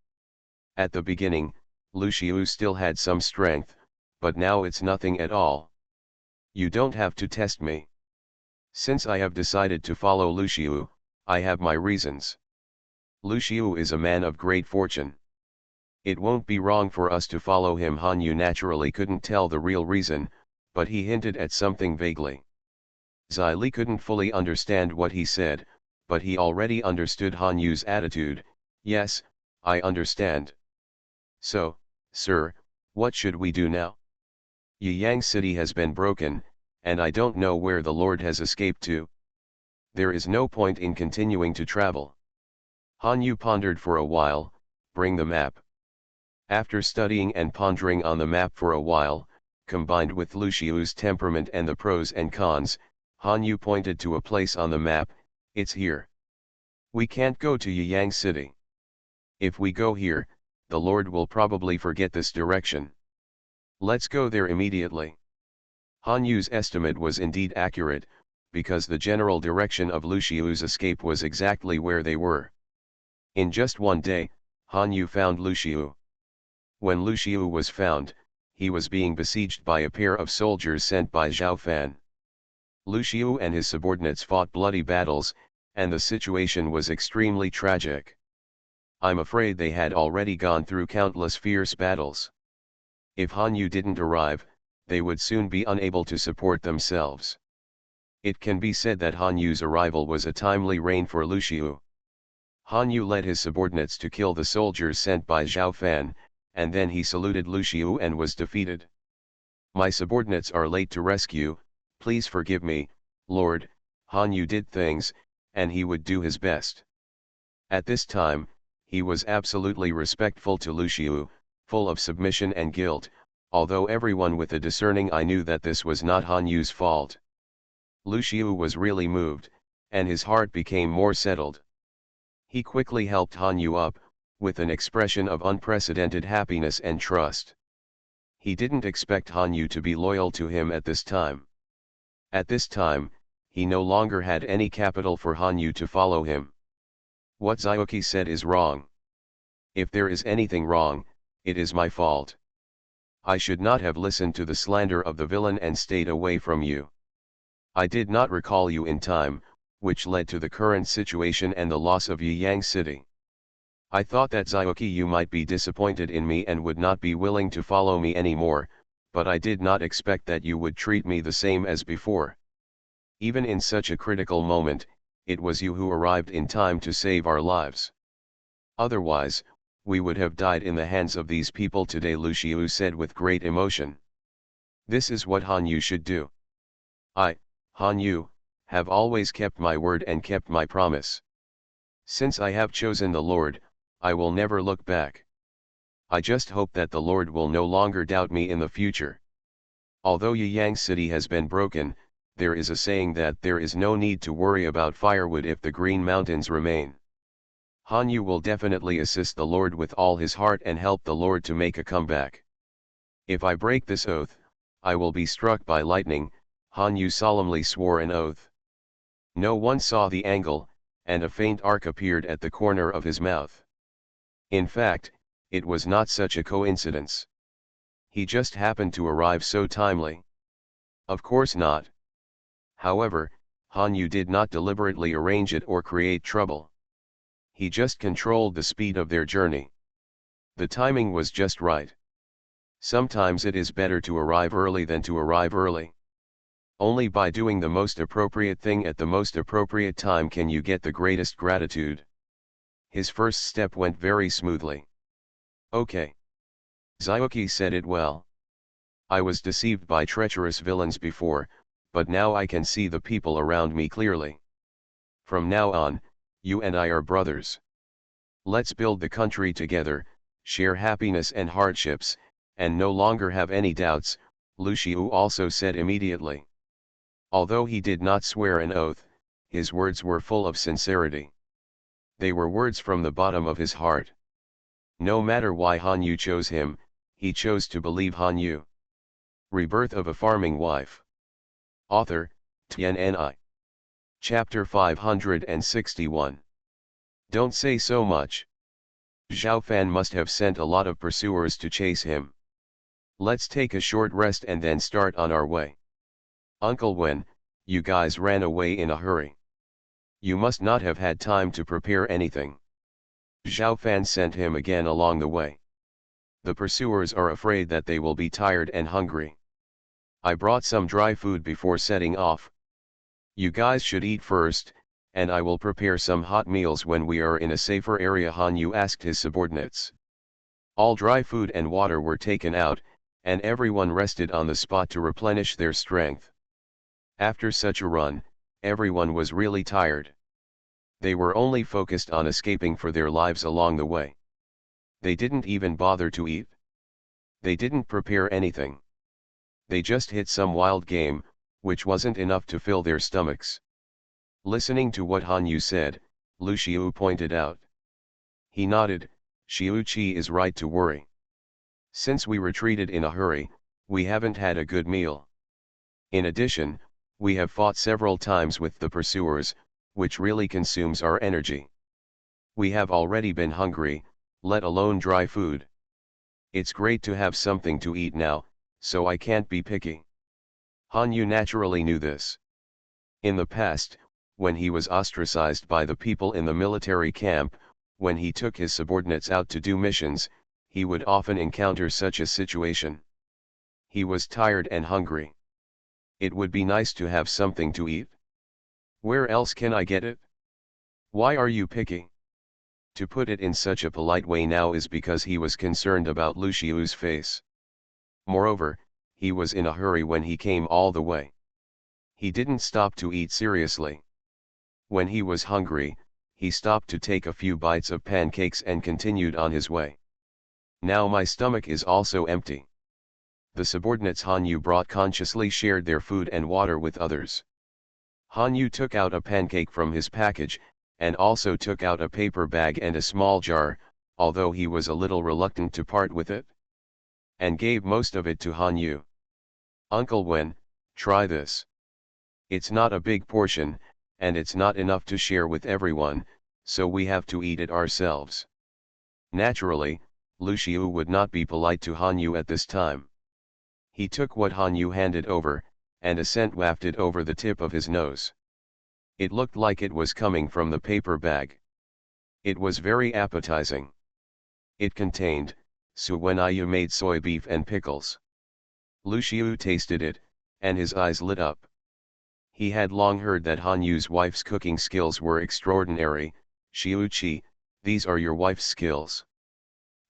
At the beginning, Lu Xiu still had some strength, but now it's nothing at all. You don't have to test me. Since I have decided to follow Lu Xiu, I have my reasons. Lu Xiu is a man of great fortune. It won't be wrong for us to follow him. Han Yu naturally couldn't tell the real reason, but he hinted at something vaguely. Zai Li couldn't fully understand what he said, but he already understood Han Yu's attitude. Yes, I understand. So, sir, what should we do now? Yiyang City has been broken, and I don't know where the Lord has escaped to. There is no point in continuing to travel. Han Yu pondered for a while. Bring the map. After studying and pondering on the map for a while, combined with Lu Xiu's temperament and the pros and cons, Han Yu pointed to a place on the map. It's here. We can't go to Yiyang City. If we go here, the Lord will probably forget this direction. Let's go there immediately. Han Yu's estimate was indeed accurate, because the general direction of Lu Xiu's escape was exactly where they were. In just one day, Han Yu found Lu Xiu. When Lu Xiu was found, he was being besieged by a pair of soldiers sent by Zhao Fan. Lu Xiu and his subordinates fought bloody battles, and the situation was extremely tragic. I'm afraid they had already gone through countless fierce battles. If Han Yu didn't arrive, they would soon be unable to support themselves. It can be said that Han Yu's arrival was a timely rain for Lu Xiu. Han Yu led his subordinates to kill the soldiers sent by Zhao Fan, and then he saluted Lu Xiu and was defeated. My subordinates are late to rescue, please forgive me, Lord. Han Yu did things, and he would do his best. At this time, he was absolutely respectful to Lu Xiu, full of submission and guilt, although everyone with a discerning eye knew that this was not Han Yu's fault. Lu Xiu was really moved, and his heart became more settled. He quickly helped Han Yu up, with an expression of unprecedented happiness and trust. He didn't expect Han Yu to be loyal to him at this time. At this time, he no longer had any capital for Han Yu to follow him. What Xiaoqi said is wrong. If there is anything wrong, it is my fault. I should not have listened to the slander of the villain and stayed away from you. I did not recall you in time, which led to the current situation and the loss of Yiyang City. I thought that Xiaoqi you might be disappointed in me and would not be willing to follow me anymore, but I did not expect that you would treat me the same as before. Even in such a critical moment, it was you who arrived in time to save our lives. Otherwise, we would have died in the hands of these people today, Lu Xiu said with great emotion. This is what Han Yu should do. I, Han Yu, have always kept my word and kept my promise. Since I have chosen the Lord, I will never look back. I just hope that the Lord will no longer doubt me in the future. Although Yiyang City has been broken, there is a saying that there is no need to worry about firewood if the Green Mountains remain. Han Yu will definitely assist the Lord with all his heart and help the Lord to make a comeback. If I break this oath, I will be struck by lightning, Han Yu solemnly swore an oath. No one saw the angle, and a faint arc appeared at the corner of his mouth. In fact, it was not such a coincidence. He just happened to arrive so timely. Of course not. However, Han Yu did not deliberately arrange it or create trouble. He just controlled the speed of their journey. The timing was just right. Sometimes it is better to arrive early than to arrive early. Only by doing the most appropriate thing at the most appropriate time can you get the greatest gratitude. His first step went very smoothly. Okay. Xiaoqi said it well. I was deceived by treacherous villains before, but now I can see the people around me clearly. From now on, you and I are brothers. Let's build the country together, share happiness and hardships, and no longer have any doubts, Lu Xiu also said immediately. Although he did not swear an oath, his words were full of sincerity. They were words from the bottom of his heart. No matter why Han Yu chose him, he chose to believe Han Yu. Rebirth of a Farming Wife. Author, Tian Ni. Chapter 561. Don't say so much. Zhao Fan must have sent a lot of pursuers to chase him. Let's take a short rest and then start on our way. Uncle Wen, you guys ran away in a hurry. You must not have had time to prepare anything. Zhao Fan sent him again along the way. The pursuers are afraid that they will be tired and hungry. I brought some dry food before setting off. You guys should eat first, and I will prepare some hot meals when we are in a safer area, Han Yu asked his subordinates. All dry food and water were taken out, and everyone rested on the spot to replenish their strength. After such a run, everyone was really tired. They were only focused on escaping for their lives along the way. They didn't even bother to eat. They didn't prepare anything. They just hit some wild game, which wasn't enough to fill their stomachs. Listening to what Han Yu said, Lu Xiu pointed out. He nodded. Xiu Qi is right to worry. Since we retreated in a hurry, we haven't had a good meal. In addition, we have fought several times with the pursuers, which really consumes our energy. We have already been hungry, let alone dry food. It's great to have something to eat now, so I can't be picky. Han Yu naturally knew this. In the past, when he was ostracized by the people in the military camp, when he took his subordinates out to do missions, he would often encounter such a situation. He was tired and hungry. It would be nice to have something to eat. Where else can I get it? Why are you picky? To put it in such a polite way now is because he was concerned about Lu Xiu's face. Moreover, he was in a hurry when he came all the way. He didn't stop to eat seriously. When he was hungry, he stopped to take a few bites of pancakes and continued on his way. Now my stomach is also empty. The subordinates Han Yu brought consciously shared their food and water with others. Han Yu took out a pancake from his package, and also took out a paper bag and a small jar, although he was a little reluctant to part with it, and gave most of it to Han Yu. Uncle Wen, try this. It's not a big portion, and it's not enough to share with everyone, so we have to eat it ourselves. Naturally, Lu Xiu would not be polite to Han Yu at this time. He took what Han Yu handed over, and a scent wafted over the tip of his nose. It looked like it was coming from the paper bag. It was very appetizing. It contained, Yu made soy beef and pickles. Lu Xiu tasted it, and his eyes lit up. He had long heard that Han Yu's wife's cooking skills were extraordinary. Xiu-chi, these are your wife's skills.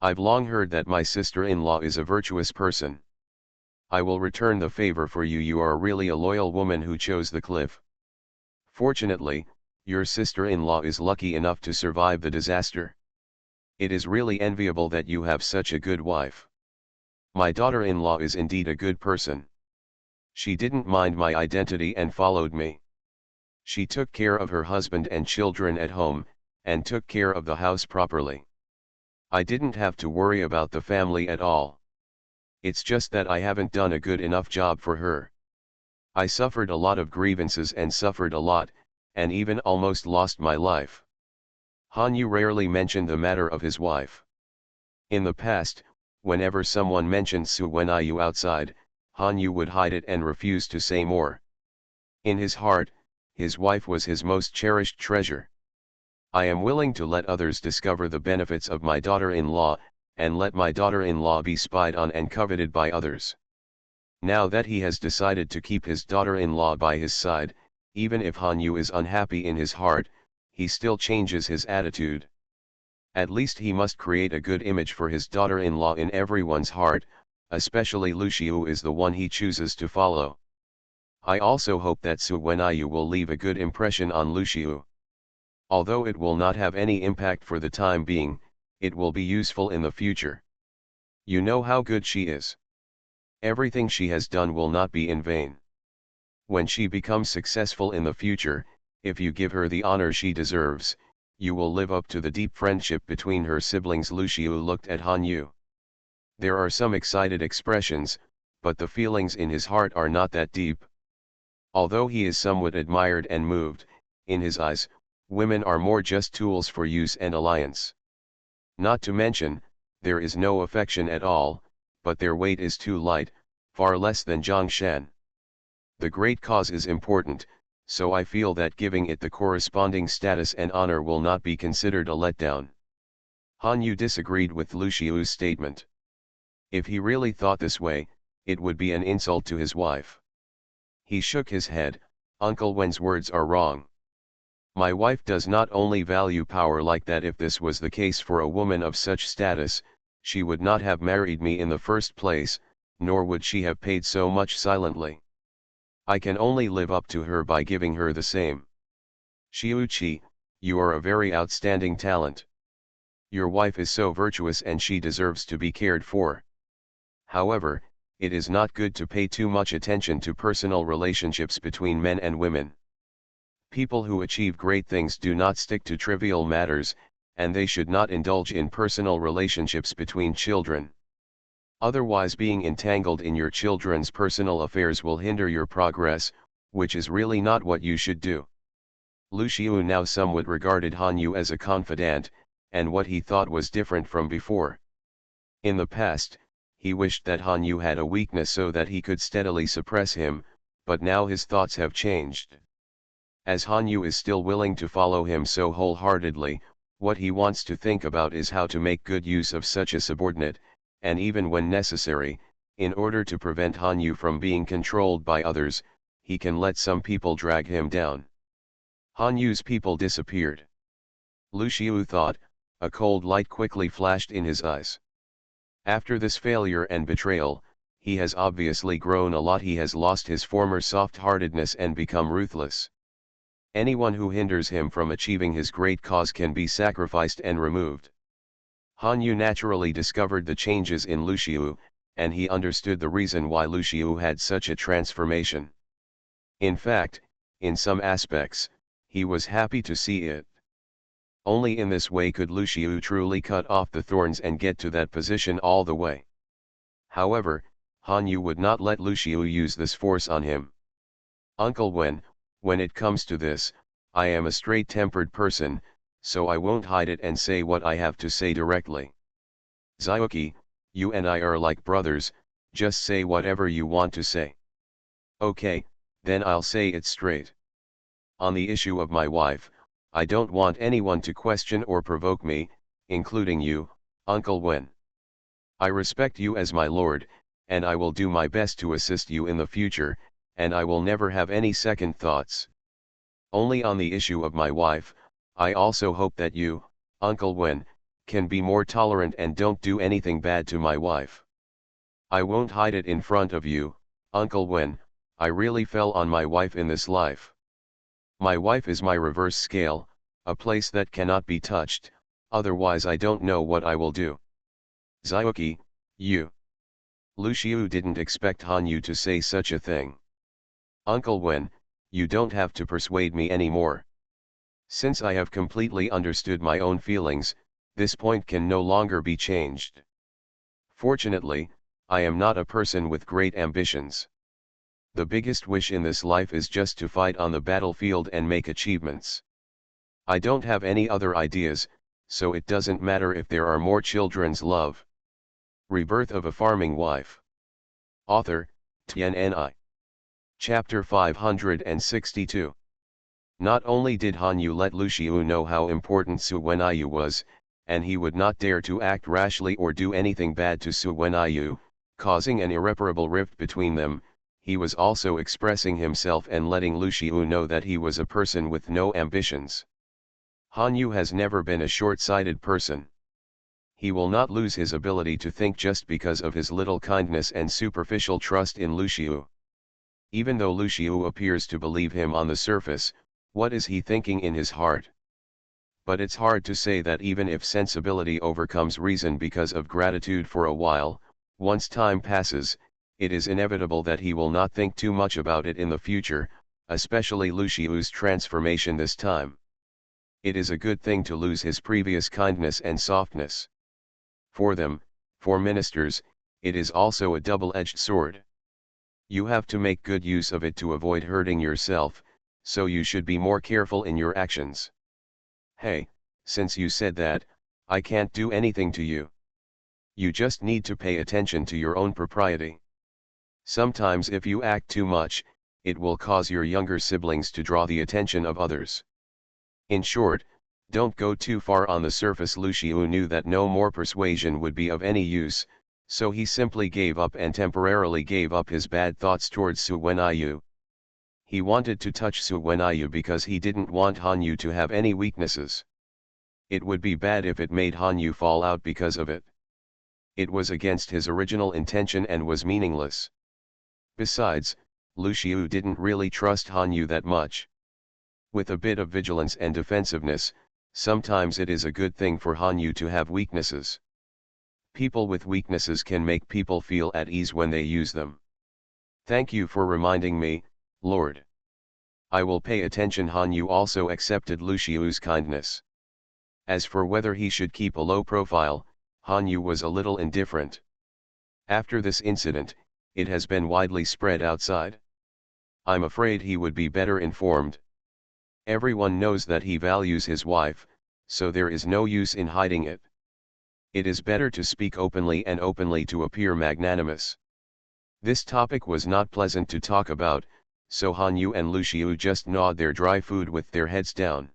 I've long heard that my sister-in-law is a virtuous person. I will return the favor for you. You are really a loyal woman who chose the cliff. Fortunately, your sister-in-law is lucky enough to survive the disaster. It is really enviable that you have such a good wife. My daughter-in-law is indeed a good person. She didn't mind my identity and followed me. She took care of her husband and children at home, and took care of the house properly. I didn't have to worry about the family at all. It's just that I haven't done a good enough job for her. I suffered a lot of grievances and suffered a lot, and even almost lost my life. Han Yu rarely mentioned the matter of his wife. In the past, whenever someone mentioned Su Wenyu outside, Han Yu would hide it and refuse to say more. In his heart, his wife was his most cherished treasure. I am willing to let others discover the benefits of my daughter-in-law, and let my daughter-in-law be spied on and coveted by others. Now that he has decided to keep his daughter-in-law by his side, even if Han Yu is unhappy in his heart, he still changes his attitude. At least he must create a good image for his daughter-in-law in everyone's heart, especially Lu Xiu is the one he chooses to follow. I also hope that Su Wenyu will leave a good impression on Lu Xiu. Although it will not have any impact for the time being, it will be useful in the future. You know how good she is. Everything she has done will not be in vain. When she becomes successful in the future, if you give her the honor she deserves, you will live up to the deep friendship between her siblings. Lu Xiu looked at Han Yu. There are some excited expressions, but the feelings in his heart are not that deep. Although he is somewhat admired and moved, in his eyes, women are more just tools for use and alliance. Not to mention, there is no affection at all, but their weight is too light, far less than Zhongshan. The great cause is important, so I feel that giving it the corresponding status and honor will not be considered a letdown. Han Yu disagreed with Lu Xiu's statement. If he really thought this way, it would be an insult to his wife. He shook his head. Uncle Wen's words are wrong. My wife does not only value power like that. If this was the case for a woman of such status, she would not have married me in the first place, nor would she have paid so much silently. I can only live up to her by giving her the same. Xiu-chi, you are a very outstanding talent. Your wife is so virtuous and she deserves to be cared for. However, it is not good to pay too much attention to personal relationships between men and women. People who achieve great things do not stick to trivial matters, and they should not indulge in personal relationships between children. Otherwise, being entangled in your children's personal affairs will hinder your progress, which is really not what you should do. Lu Xiu now somewhat regarded Han Yu as a confidant, and what he thought was different from before. In the past, he wished that Han Yu had a weakness so that he could steadily suppress him, but now his thoughts have changed. As Han Yu is still willing to follow him so wholeheartedly, what he wants to think about is how to make good use of such a subordinate, and even when necessary, in order to prevent Han Yu from being controlled by others, he can let some people drag him down. Han Yu's people disappeared. Lu Xiu thought, a cold light quickly flashed in his eyes. After this failure and betrayal, he has obviously grown a lot. He has lost his former soft-heartedness and become ruthless. Anyone who hinders him from achieving his great cause can be sacrificed and removed. Han Yu naturally discovered the changes in Lu Xiu, and he understood the reason why Lu Xiu had such a transformation. In fact, in some aspects, he was happy to see it. Only in this way could Lu Xiu truly cut off the thorns and get to that position all the way. However, Han Yu would not let Lu Xiu use this force on him. Uncle Wen, when it comes to this, I am a straight-tempered person, so I won't hide it and say what I have to say directly. Xiaoqi, you and I are like brothers, just say whatever you want to say. Okay, then I'll say it straight. On the issue of my wife, I don't want anyone to question or provoke me, including you, Uncle Wen. I respect you as my lord, and I will do my best to assist you in the future, and I will never have any second thoughts. Only on the issue of my wife, I also hope that you, Uncle Wen, can be more tolerant and don't do anything bad to my wife. I won't hide it in front of you, Uncle Wen, I really fell on my wife in this life. My wife is my reverse scale, a place that cannot be touched, otherwise I don't know what I will do. Xiaoqi, you. Lu Xiu didn't expect Han Yu to say such a thing. Uncle Wen, you don't have to persuade me anymore. Since I have completely understood my own feelings, this point can no longer be changed. Fortunately, I am not a person with great ambitions. The biggest wish in this life is just to fight on the battlefield and make achievements. I don't have any other ideas, so it doesn't matter if there are more children's love. Rebirth of a Farming Wife. Author, Tianni. Chapter 562. Not only did Han Yu let Lu Xiu know how important Su Wenyu was, and he would not dare to act rashly or do anything bad to Su Wenyu, causing an irreparable rift between them, he was also expressing himself and letting Lu Xiu know that he was a person with no ambitions. Han Yu has never been a short-sighted person. He will not lose his ability to think just because of his little kindness and superficial trust in Lu Xiu. Even though Lu Xiu appears to believe him on the surface, what is he thinking in his heart? But it's hard to say that even if sensibility overcomes reason because of gratitude for a while, once time passes, it is inevitable that he will not think too much about it in the future, especially Lu Xiu's transformation this time. It is a good thing to lose his previous kindness and softness. For them, for ministers, it is also a double-edged sword. You have to make good use of it to avoid hurting yourself, so you should be more careful in your actions. Hey, since you said that, I can't do anything to you. You just need to pay attention to your own propriety. Sometimes if you act too much, it will cause your younger siblings to draw the attention of others. In short, don't go too far on the surface. Lu Xiu knew that no more persuasion would be of any use, so he simply gave up and temporarily gave up his bad thoughts towards Su Wenyu. He wanted to touch Su Wenyu because he didn't want Han Yu to have any weaknesses. It would be bad if it made Han Yu fall out because of it. It was against his original intention and was meaningless. Besides, Lu Xiu didn't really trust Han Yu that much. With a bit of vigilance and defensiveness, sometimes it is a good thing for Han Yu to have weaknesses. People with weaknesses can make people feel at ease when they use them. Thank you for reminding me, Lord. I will pay attention. Han Yu also accepted Lu Xiu's kindness. As for whether he should keep a low profile, Han Yu was a little indifferent. After this incident, it has been widely spread outside. I'm afraid he would be better informed. Everyone knows that he values his wife, so there is no use in hiding it. It is better to speak openly and openly to appear magnanimous. This topic was not pleasant to talk about, so Han Yu and Lu Xiu just gnawed their dry food with their heads down.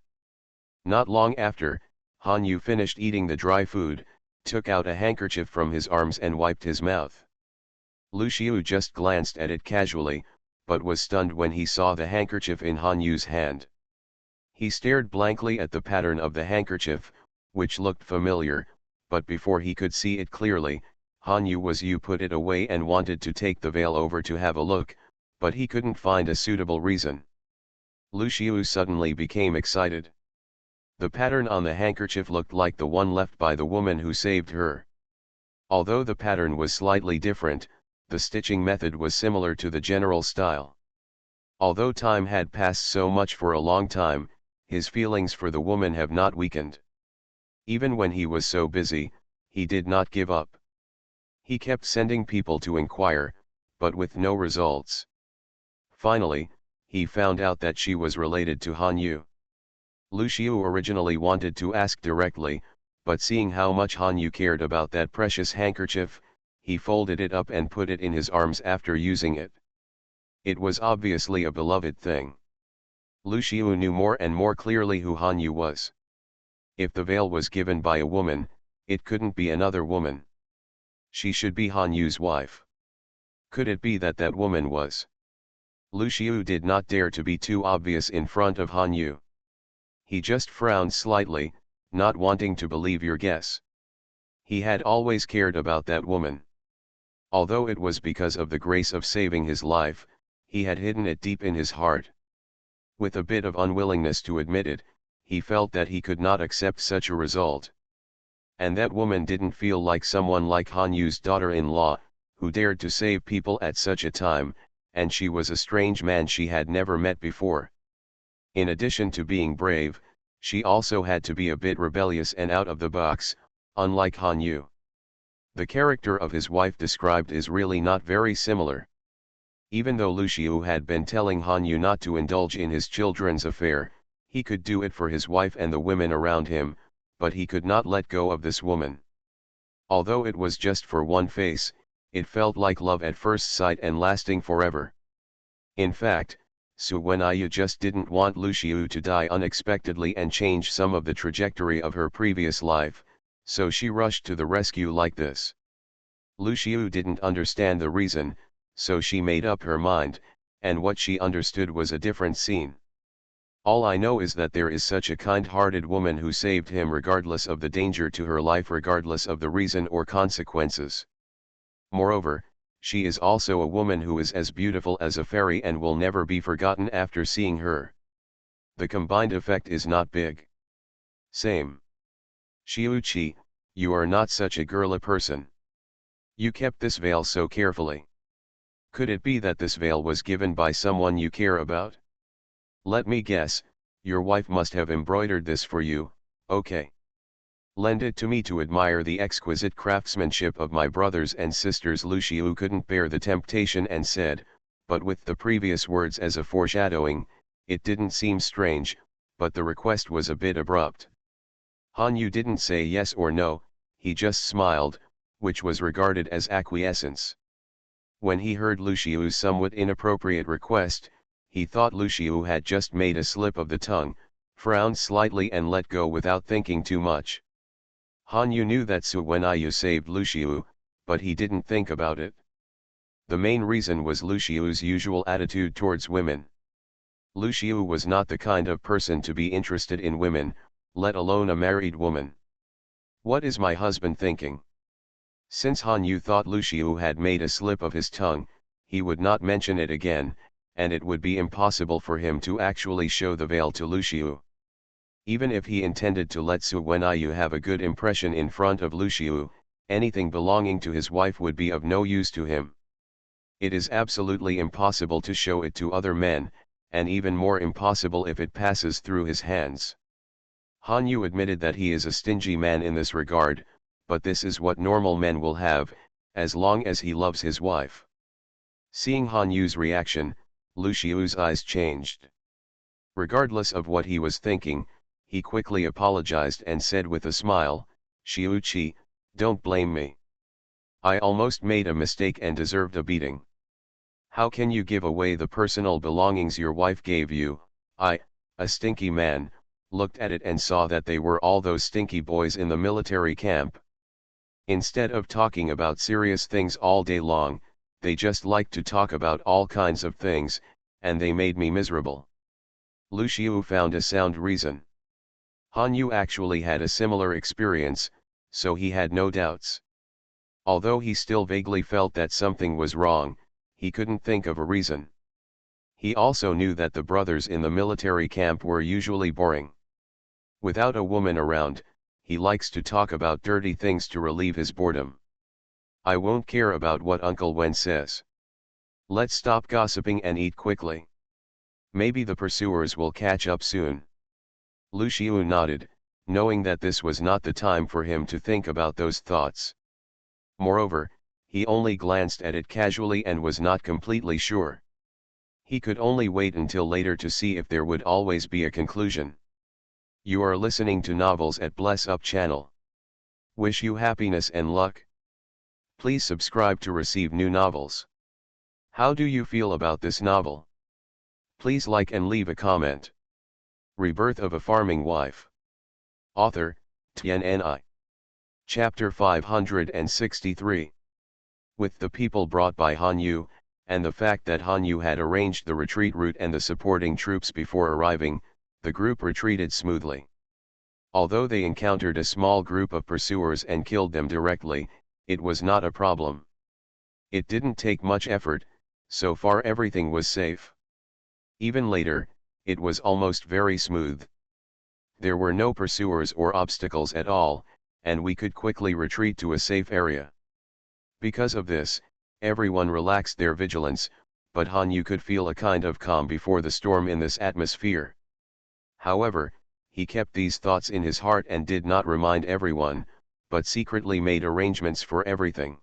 Not long after, Han Yu finished eating the dry food, took out a handkerchief from his arms and wiped his mouth. Lu Xiu just glanced at it casually, but was stunned when he saw the handkerchief in Han Yu's hand. He stared blankly at the pattern of the handkerchief, which looked familiar, but before he could see it clearly, Han Yu put it away and wanted to take the veil over to have a look, but he couldn't find a suitable reason. Lu Xiu suddenly became excited. The pattern on the handkerchief looked like the one left by the woman who saved her. Although the pattern was slightly different, the stitching method was similar to the general style. Although time had passed so much for a long time, his feelings for the woman have not weakened. Even when he was so busy, he did not give up. He kept sending people to inquire, but with no results. Finally, he found out that she was related to Han Yu. Lu Xiu originally wanted to ask directly, but seeing how much Han Yu cared about that precious handkerchief, he folded it up and put it in his arms after using it. It was obviously a beloved thing. Lu Xiu knew more and more clearly who Han Yu was. If the veil was given by a woman, it couldn't be another woman. She should be Han Yu's wife. Could it be that that woman was Lu Xiu did not dare to be too obvious in front of Han Yu. He just frowned slightly, not wanting to believe your guess. He had always cared about that woman. Although it was because of the grace of saving his life, he had hidden it deep in his heart. With a bit of unwillingness to admit it, he felt that he could not accept such a result. And that woman didn't feel like someone like Han Yu's daughter-in-law, who dared to save people at such a time, and she was a strange man she had never met before. In addition to being brave, she also had to be a bit rebellious and out of the box, unlike Han Yu. The character of his wife described is really not very similar. Even though Lu Xiu had been telling Han Yu not to indulge in his children's affair, he could do it for his wife and the women around him, but he could not let go of this woman. Although it was just for one face, it felt like love at first sight and lasting forever. In fact, Su Wenyu just didn't want Lu Xiu to die unexpectedly and change some of the trajectory of her previous life, so she rushed to the rescue like this. Lu Xiu didn't understand the reason, so she made up her mind, and what she understood was a different scene. All I know is that there is such a kind-hearted woman who saved him regardless of the danger to her life, regardless of the reason or consequences. Moreover, she is also a woman who is as beautiful as a fairy and will never be forgotten after seeing her. The combined effect is not big. Same. Xiuqi, you are not such a girly person. You kept this veil so carefully. Could it be that this veil was given by someone you care about? Let me guess, your wife must have embroidered this for you, okay. Lend it to me to admire the exquisite craftsmanship of my brothers and sisters. Lu Xiu couldn't bear the temptation and said, but with the previous words as a foreshadowing, it didn't seem strange, but the request was a bit abrupt. Han Yu didn't say yes or no, he just smiled, which was regarded as acquiescence. When he heard Lu Xiu's somewhat inappropriate request, he thought Lu Xiu had just made a slip of the tongue, frowned slightly and let go without thinking too much. Han Yu knew that Su Wenyu saved Lu Xiu, but he didn't think about it. The main reason was Lu Xiu's usual attitude towards women. Lu Xiu was not the kind of person to be interested in women, let alone a married woman. What is my husband thinking? Since Han Yu thought Lu Xiu had made a slip of his tongue, he would not mention it again, and it would be impossible for him to actually show the veil to Lu Xiu. Even if he intended to let Su Wenyu have a good impression in front of Lu Xiu, anything belonging to his wife would be of no use to him. It is absolutely impossible to show it to other men, and even more impossible if it passes through his hands. Han Yu admitted that he is a stingy man in this regard, but this is what normal men will have, as long as he loves his wife. Seeing Han Yu's reaction, Lu Xiu's eyes changed. Regardless of what he was thinking, he quickly apologized and said with a smile, "Xiuqi, don't blame me. I almost made a mistake and deserved a beating. How can you give away the personal belongings your wife gave you?" I, a stinky man, looked at it and saw that they were all those stinky boys in the military camp. Instead of talking about serious things all day long, they just liked to talk about all kinds of things, and they made me miserable. Lu Xiu found a sound reason. Han Yu actually had a similar experience, so he had no doubts. Although he still vaguely felt that something was wrong, he couldn't think of a reason. He also knew that the brothers in the military camp were usually boring. Without a woman around, he likes to talk about dirty things to relieve his boredom. I won't care about what Uncle Wen says. Let's stop gossiping and eat quickly. Maybe the pursuers will catch up soon. Lu Xiu nodded, knowing that this was not the time for him to think about those thoughts. Moreover, he only glanced at it casually and was not completely sure. He could only wait until later to see if there would always be a conclusion. You are listening to Novels at Bless Up channel. Wish you happiness and luck. Please subscribe to receive new novels. How do you feel about this novel? Please like and leave a comment. Rebirth of a Farming Wife. Author, Tianni. Chapter 563. With the people brought by Han Yu, and the fact that Han Yu had arranged the retreat route and the supporting troops before arriving, the group retreated smoothly. Although they encountered a small group of pursuers and killed them directly, it was not a problem. It didn't take much effort, so far everything was safe. Even later, it was almost very smooth. There were no pursuers or obstacles at all, and we could quickly retreat to a safe area. Because of this, everyone relaxed their vigilance, but Han Yu could feel a kind of calm before the storm in this atmosphere. However, he kept these thoughts in his heart and did not remind everyone, but secretly made arrangements for everything.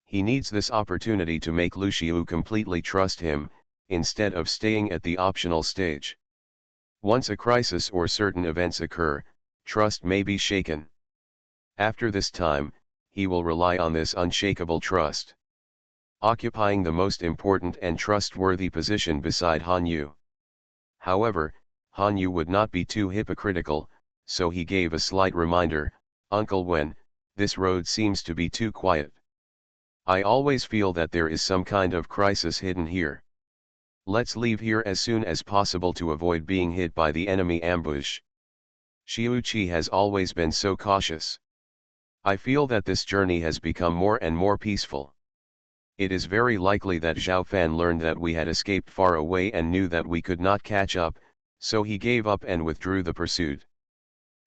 He needs this opportunity to make Lu Xiu completely trust him, instead of staying at the optional stage. Once a crisis or certain events occur, trust may be shaken. After this time, he will rely on this unshakable trust, occupying the most important and trustworthy position beside Han Yu. However, Han Yu would not be too hypocritical, so he gave a slight reminder, "Uncle Wen, this road seems to be too quiet. I always feel that there is some kind of crisis hidden here. Let's leave here as soon as possible to avoid being hit by the enemy ambush. Xiu Qi has always been so cautious. I feel that this journey has become more and more peaceful. It is very likely that Zhao Fan learned that we had escaped far away and knew that we could not catch up, so he gave up and withdrew the pursuit.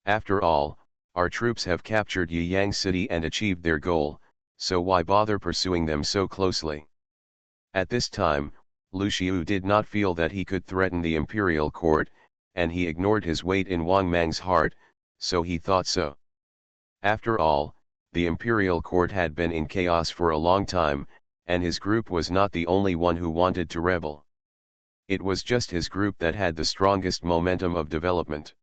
After all, our troops have captured Yiyang City and achieved their goal, so why bother pursuing them so closely?" At this time, Lu Xiu did not feel that he could threaten the imperial court, and he ignored his weight in Wang Mang's heart, so he thought so. After all, the imperial court had been in chaos for a long time, and his group was not the only one who wanted to rebel. It was just his group that had the strongest momentum of development.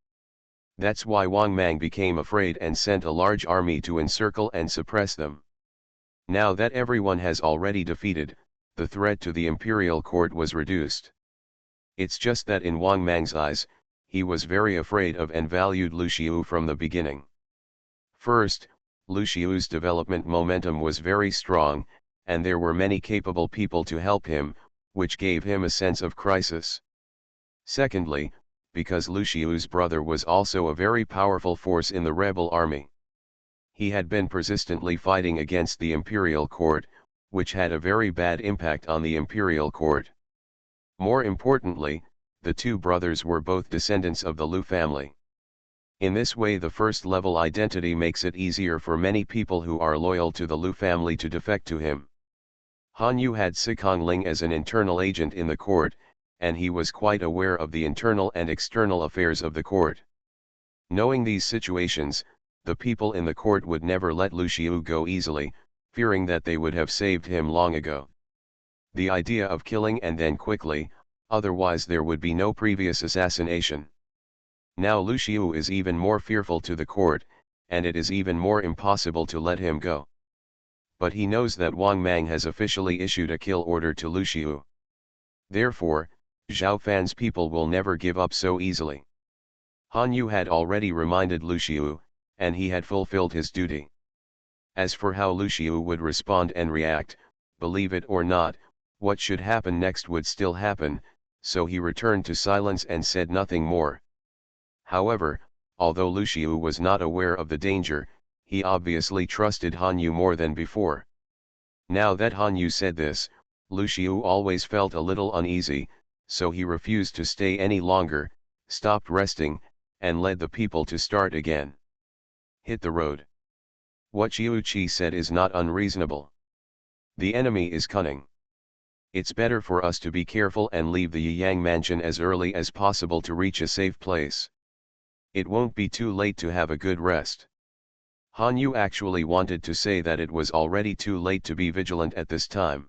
That's why Wang Mang became afraid and sent a large army to encircle and suppress them. Now that everyone has already defeated, the threat to the imperial court was reduced. It's just that in Wang Mang's eyes, he was very afraid of and valued Lu Xiu from the beginning. First, Lu Xiu's development momentum was very strong, and there were many capable people to help him, which gave him a sense of crisis. Secondly, because Lu Xiu's brother was also a very powerful force in the rebel army. He had been persistently fighting against the imperial court, which had a very bad impact on the imperial court. More importantly, the two brothers were both descendants of the Lu family. In this way, the first-level identity makes it easier for many people who are loyal to the Lu family to defect to him. Han Yu had Sikong Ling as an internal agent in the court, and he was quite aware of the internal and external affairs of the court. Knowing these situations, the people in the court would never let Lu Xiu go easily, fearing that they would have saved him long ago. The idea of killing and then quickly, otherwise there would be no previous assassination. Now Lu Xiu is even more fearful to the court, and it is even more impossible to let him go. But he knows that Wang Mang has officially issued a kill order to Lu Xiu. Therefore, Zhao Fan's people will never give up so easily. Han Yu had already reminded Lu Xiu, and he had fulfilled his duty. As for how Lu Xiu would respond and react, believe it or not, what should happen next would still happen, so he returned to silence and said nothing more. However, although Lu Xiu was not aware of the danger, he obviously trusted Han Yu more than before. Now that Han Yu said this, Lu Xiu always felt a little uneasy, so he refused to stay any longer, stopped resting, and led the people to start again. Hit the road. What Xiu Qi said is not unreasonable. The enemy is cunning. It's better for us to be careful and leave the Yiyang mansion as early as possible to reach a safe place. It won't be too late to have a good rest. Han Yu actually wanted to say that it was already too late to be vigilant at this time.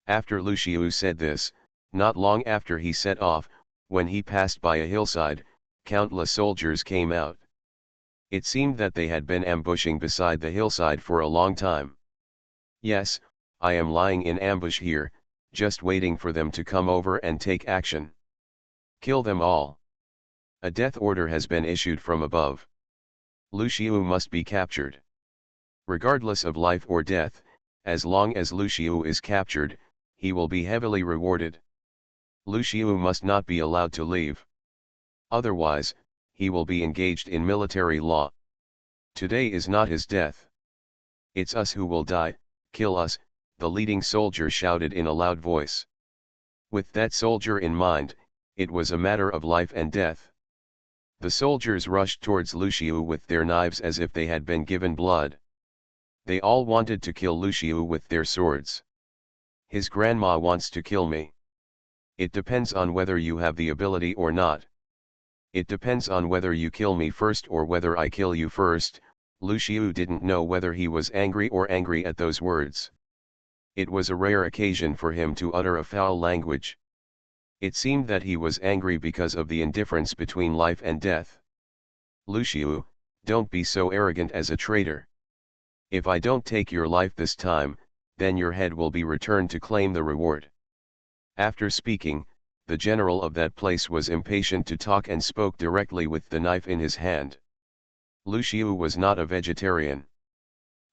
After Lu Xiu said this, not long after he set off, when he passed by a hillside, countless soldiers came out. It seemed that they had been ambushing beside the hillside for a long time. Yes, I am lying in ambush here, just waiting for them to come over and take action. Kill them all. A death order has been issued from above. Lu Xiu must be captured. Regardless of life or death, as long as Lu Xiu is captured, he will be heavily rewarded. Lu Xiu must not be allowed to leave. Otherwise, he will be engaged in military law. Today is not his death. It's us who will die, kill us, the leading soldier shouted in a loud voice. With that soldier in mind, it was a matter of life and death. The soldiers rushed towards Lu Xiu with their knives as if they had been given blood. They all wanted to kill Lu Xiu with their swords. His grandma wants to kill me. It depends on whether you have the ability or not. It depends on whether you kill me first or whether I kill you first. Lu Xiu didn't know whether he was angry or angry at those words. It was a rare occasion for him to utter a foul language. It seemed that he was angry because of the indifference between life and death. Lu Xiu, don't be so arrogant as a traitor. If I don't take your life this time, then your head will be returned to claim the reward. After speaking, the general of that place was impatient to talk and spoke directly with the knife in his hand. Lu Xiu was not a vegetarian.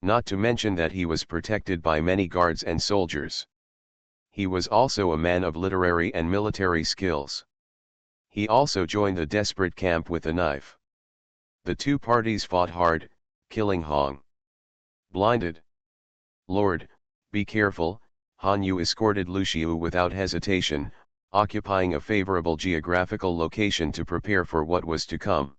Not to mention that he was protected by many guards and soldiers. He was also a man of literary and military skills. He also joined the desperate camp with a knife. The two parties fought hard, killing Hong. Blinded. Lord, be careful. Han Yu escorted Lu Xiu without hesitation, occupying a favorable geographical location to prepare for what was to come.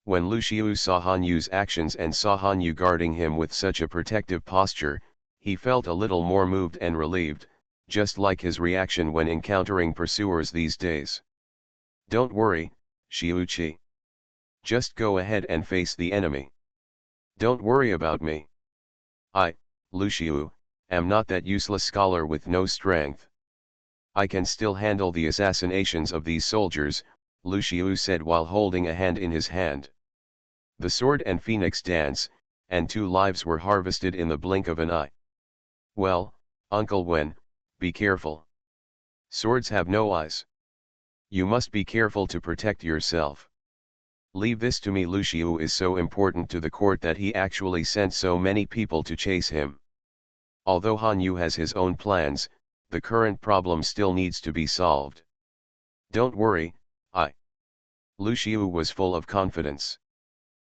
When Lu Xiu saw Han Yu's actions and saw Han Yu guarding him with such a protective posture, he felt a little more moved and relieved, just like his reaction when encountering pursuers these days. Don't worry, Xiu Qi. Just go ahead and face the enemy. Don't worry about me. I, Lu Xiu, am not that useless scholar with no strength. I can still handle the assassinations of these soldiers, Lu Xiu said while holding a hand in his hand. The sword and phoenix dance, and 2 lives were harvested in the blink of an eye. Well, Uncle Wen, be careful. Swords have no eyes. You must be careful to protect yourself. Leave this to me. Lu Xiu is so important to the court that he actually sent so many people to chase him. Although Han Yu has his own plans, the current problem still needs to be solved. Don't worry, Lu Xiu was full of confidence.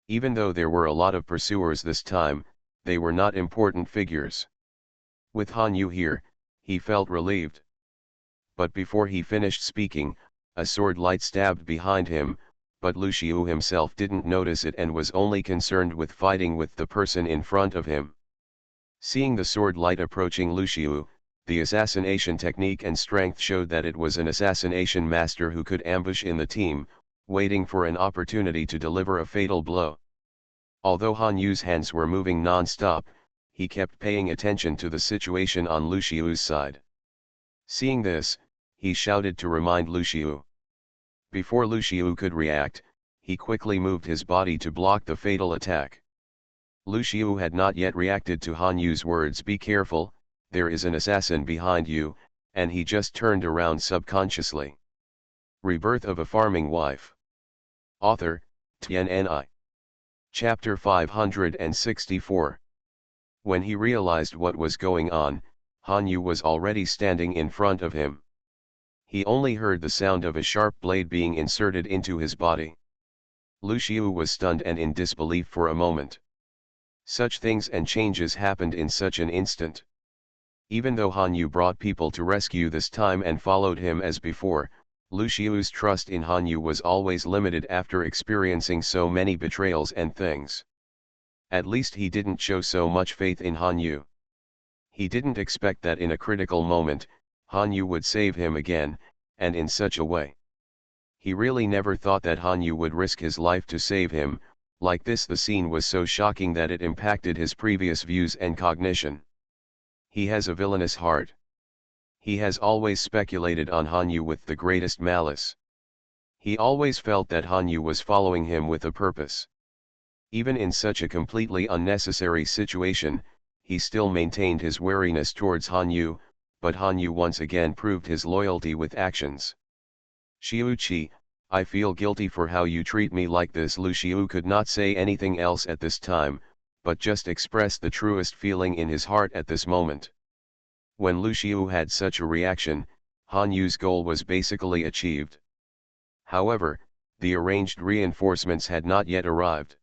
Even though there were a lot of pursuers this time, they were not important figures. With Han Yu here, he felt relieved. But before he finished speaking, a sword light stabbed behind him, but Lu Xiu himself didn't notice it and was only concerned with fighting with the person in front of him. Seeing the sword light approaching Lu Xiu, the assassination technique and strength showed that it was an assassination master who could ambush in the team, waiting for an opportunity to deliver a fatal blow. Although Han Yu's hands were moving non-stop, he kept paying attention to the situation on Lu Xiu's side. Seeing this, he shouted to remind Lu Xiu. Before Lu Xiu could react, he quickly moved his body to block the fatal attack. Lu Xiu had not yet reacted to Han Yu's words, "Be careful, there is an assassin behind you," and he just turned around subconsciously. Rebirth of a Farming Wife. Author, Tian. Chapter 564. When he realized what was going on, Han Yu was already standing in front of him. He only heard the sound of a sharp blade being inserted into his body. Lu Xiu was stunned and in disbelief for a moment. Such things and changes happened in such an instant. Even though Han Yu brought people to rescue this time and followed him as before, Lu Xiu's trust in Han Yu was always limited after experiencing so many betrayals and things. At least he didn't show so much faith in Han Yu. He didn't expect that in a critical moment, Han Yu would save him again, and in such a way. He really never thought that Han Yu would risk his life to save him. Like this, the scene was so shocking that it impacted his previous views and cognition. He has a villainous heart. He has always speculated on Han Yu with the greatest malice. He always felt that Han Yu was following him with a purpose. Even in such a completely unnecessary situation, he still maintained his wariness towards Han Yu, but Han Yu once again proved his loyalty with actions. "Xiu Qi, I feel guilty for how you treat me like this." Lu Xiu could not say anything else at this time, but just express the truest feeling in his heart at this moment. When Lu Xiu had such a reaction, Han Yu's goal was basically achieved. However, the arranged reinforcements had not yet arrived.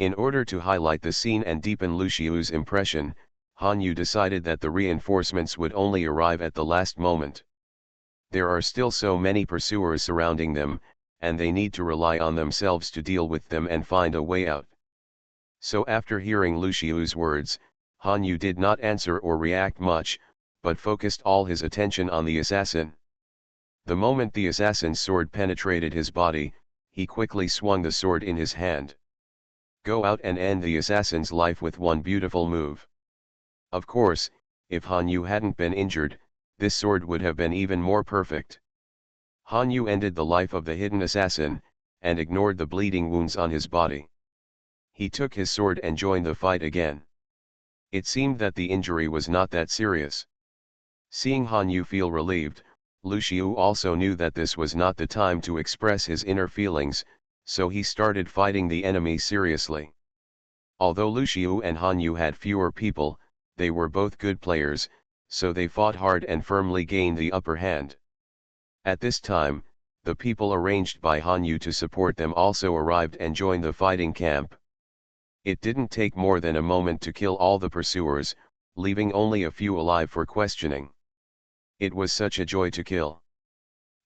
In order to highlight the scene and deepen Lu Xiu's impression, Han Yu decided that the reinforcements would only arrive at the last moment. There are still so many pursuers surrounding them, and they need to rely on themselves to deal with them and find a way out. So after hearing Lu Xiu's words, Han Yu did not answer or react much, but focused all his attention on the assassin. The moment the assassin's sword penetrated his body, he quickly swung the sword in his hand. Go out and end the assassin's life with one beautiful move. Of course, if Han Yu hadn't been injured, this sword would have been even more perfect. Han Yu ended the life of the hidden assassin, and ignored the bleeding wounds on his body. He took his sword and joined the fight again. It seemed that the injury was not that serious. Seeing Han Yu feel relieved, Lu Xiu also knew that this was not the time to express his inner feelings, so he started fighting the enemy seriously. Although Lu Xiu and Han Yu had fewer people, they were both good players, so they fought hard and firmly gained the upper hand. At this time, the people arranged by Han Yu to support them also arrived and joined the fighting camp. It didn't take more than a moment to kill all the pursuers, leaving only a few alive for questioning. It was such a joy to kill.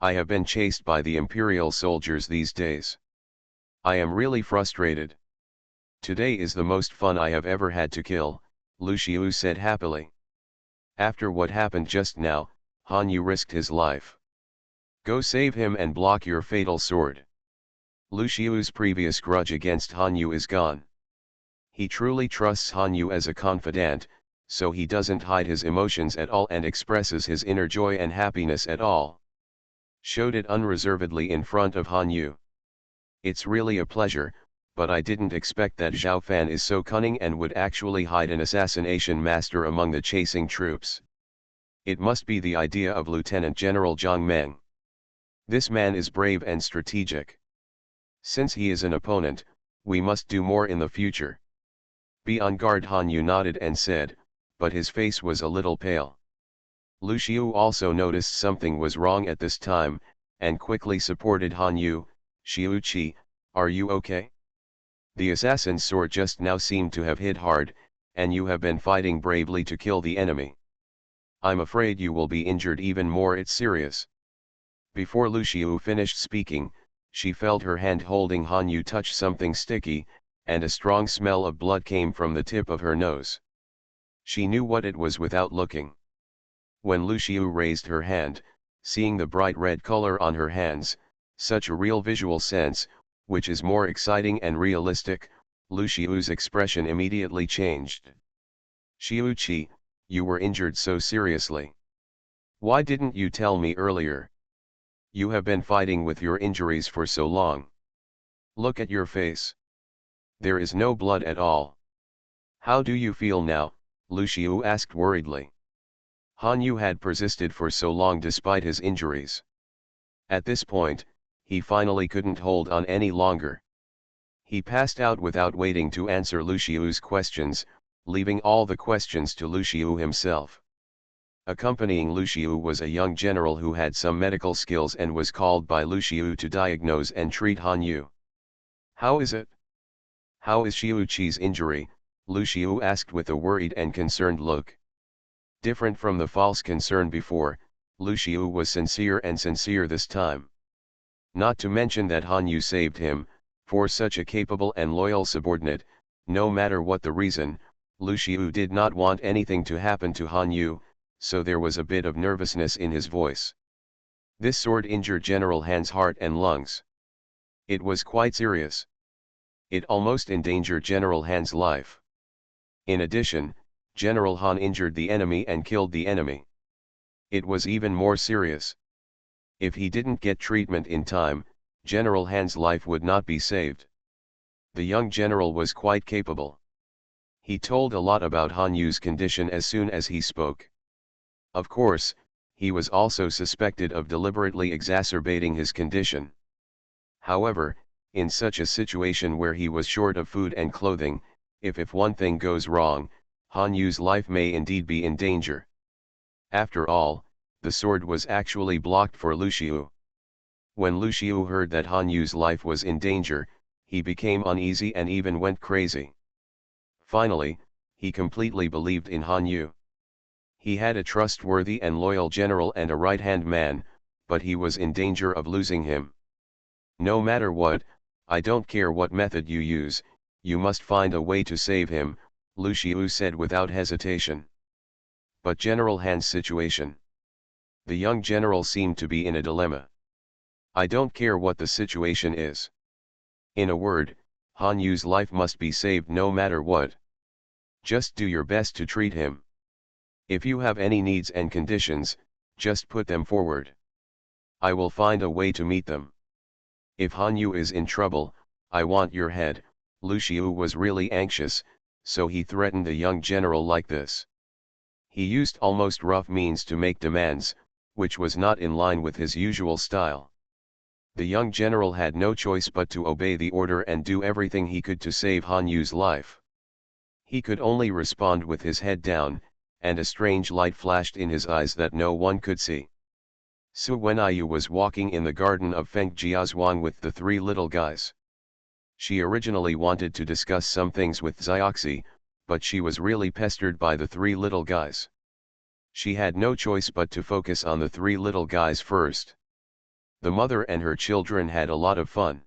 I have been chased by the Imperial soldiers these days. I am really frustrated. Today is the most fun I have ever had to kill, Lu Xiu said happily. After what happened just now, Han Yu risked his life. Go save him and block your fatal sword. Lu Xiu's previous grudge against Han Yu is gone. He truly trusts Han Yu as a confidant, so he doesn't hide his emotions at all and expresses his inner joy and happiness at all. Showed it unreservedly in front of Han Yu. It's really a pleasure, but I didn't expect that Zhao Fan is so cunning and would actually hide an assassination master among the chasing troops. It must be the idea of Lieutenant General Zhang Meng. This man is brave and strategic. Since he is an opponent, we must do more in the future. Be on guard, Han Yu nodded and said, but his face was a little pale. Lu Xiu also noticed something was wrong at this time, and quickly supported Han Yu. Xiu Qi, are you okay? The assassin's sword just now seemed to have hit hard, and you have been fighting bravely to kill the enemy. I'm afraid you will be injured even more. It's serious. Before Lu Xiu finished speaking, she felt her hand holding Han Yu touch something sticky, and a strong smell of blood came from the tip of her nose. She knew what it was without looking. When Lu Xiu raised her hand, seeing the bright red color on her hands, such a real visual sense, which is more exciting and realistic, Lu Xiu's expression immediately changed. Xiu Qi, you were injured so seriously. Why didn't you tell me earlier? You have been fighting with your injuries for so long. Look at your face. There is no blood at all. How do you feel now? Lu Xiu asked worriedly. Han Yu had persisted for so long despite his injuries. At this point, he finally couldn't hold on any longer. He passed out without waiting to answer Lu Xiu's questions, leaving all the questions to Lu Xiu himself. Accompanying Lu Xiu was a young general who had some medical skills and was called by Lu Xiu to diagnose and treat Han Yu. How is it? How is Xiu Qi's injury? Lu Xiu asked with a worried and concerned look. Different from the false concern before, Lu Xiu was sincere this time. Not to mention that Han Yu saved him, for such a capable and loyal subordinate, no matter what the reason, Lu Xiu did not want anything to happen to Han Yu, so there was a bit of nervousness in his voice. This sword injured General Han's heart and lungs. It was quite serious. It almost endangered General Han's life. In addition, General Han injured the enemy and killed the enemy. It was even more serious. If he didn't get treatment in time, General Han's life would not be saved. The young general was quite capable. He told a lot about Han Yu's condition as soon as he spoke. Of course, he was also suspected of deliberately exacerbating his condition. However, in such a situation where he was short of food and clothing, if one thing goes wrong, Han Yu's life may indeed be in danger. After all, the sword was actually blocked for Lu Xiu. When Lu Xiu heard that Han Yu's life was in danger, he became uneasy and even went crazy. Finally, he completely believed in Han Yu. He had a trustworthy and loyal general and a right-hand man, but he was in danger of losing him. No matter what, I don't care what method you use, you must find a way to save him, Lu Xiu said without hesitation. But General Han's situation. The young general seemed to be in a dilemma. I don't care what the situation is. In a word, Han Yu's life must be saved no matter what. Just do your best to treat him. If you have any needs and conditions, just put them forward. I will find a way to meet them. If Han Yu is in trouble, I want your head. Lu Xiu was really anxious, so he threatened the young general like this. He used almost rough means to make demands, which was not in line with his usual style. The young general had no choice but to obey the order and do everything he could to save Han Yu's life. He could only respond with his head down, and a strange light flashed in his eyes that no one could see. Su Wenyu was walking in the garden of Feng Jiazhuang with the three little guys. She originally wanted to discuss some things with Zioxi, but she was really pestered by the three little guys. She had no choice but to focus on the three little guys first. The mother and her children had a lot of fun.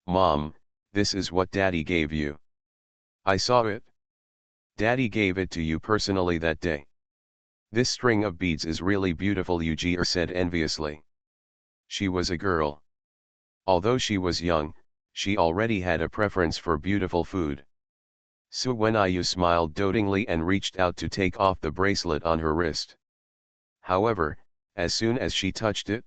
Mom, this is what Daddy gave you. I saw it. Daddy gave it to you personally that day. This string of beads is really beautiful, Yujir said enviously. She was a girl. Although she was young, she already had a preference for beautiful food. Su Wenyu smiled dotingly and reached out to take off the bracelet on her wrist. However, as soon as she touched it,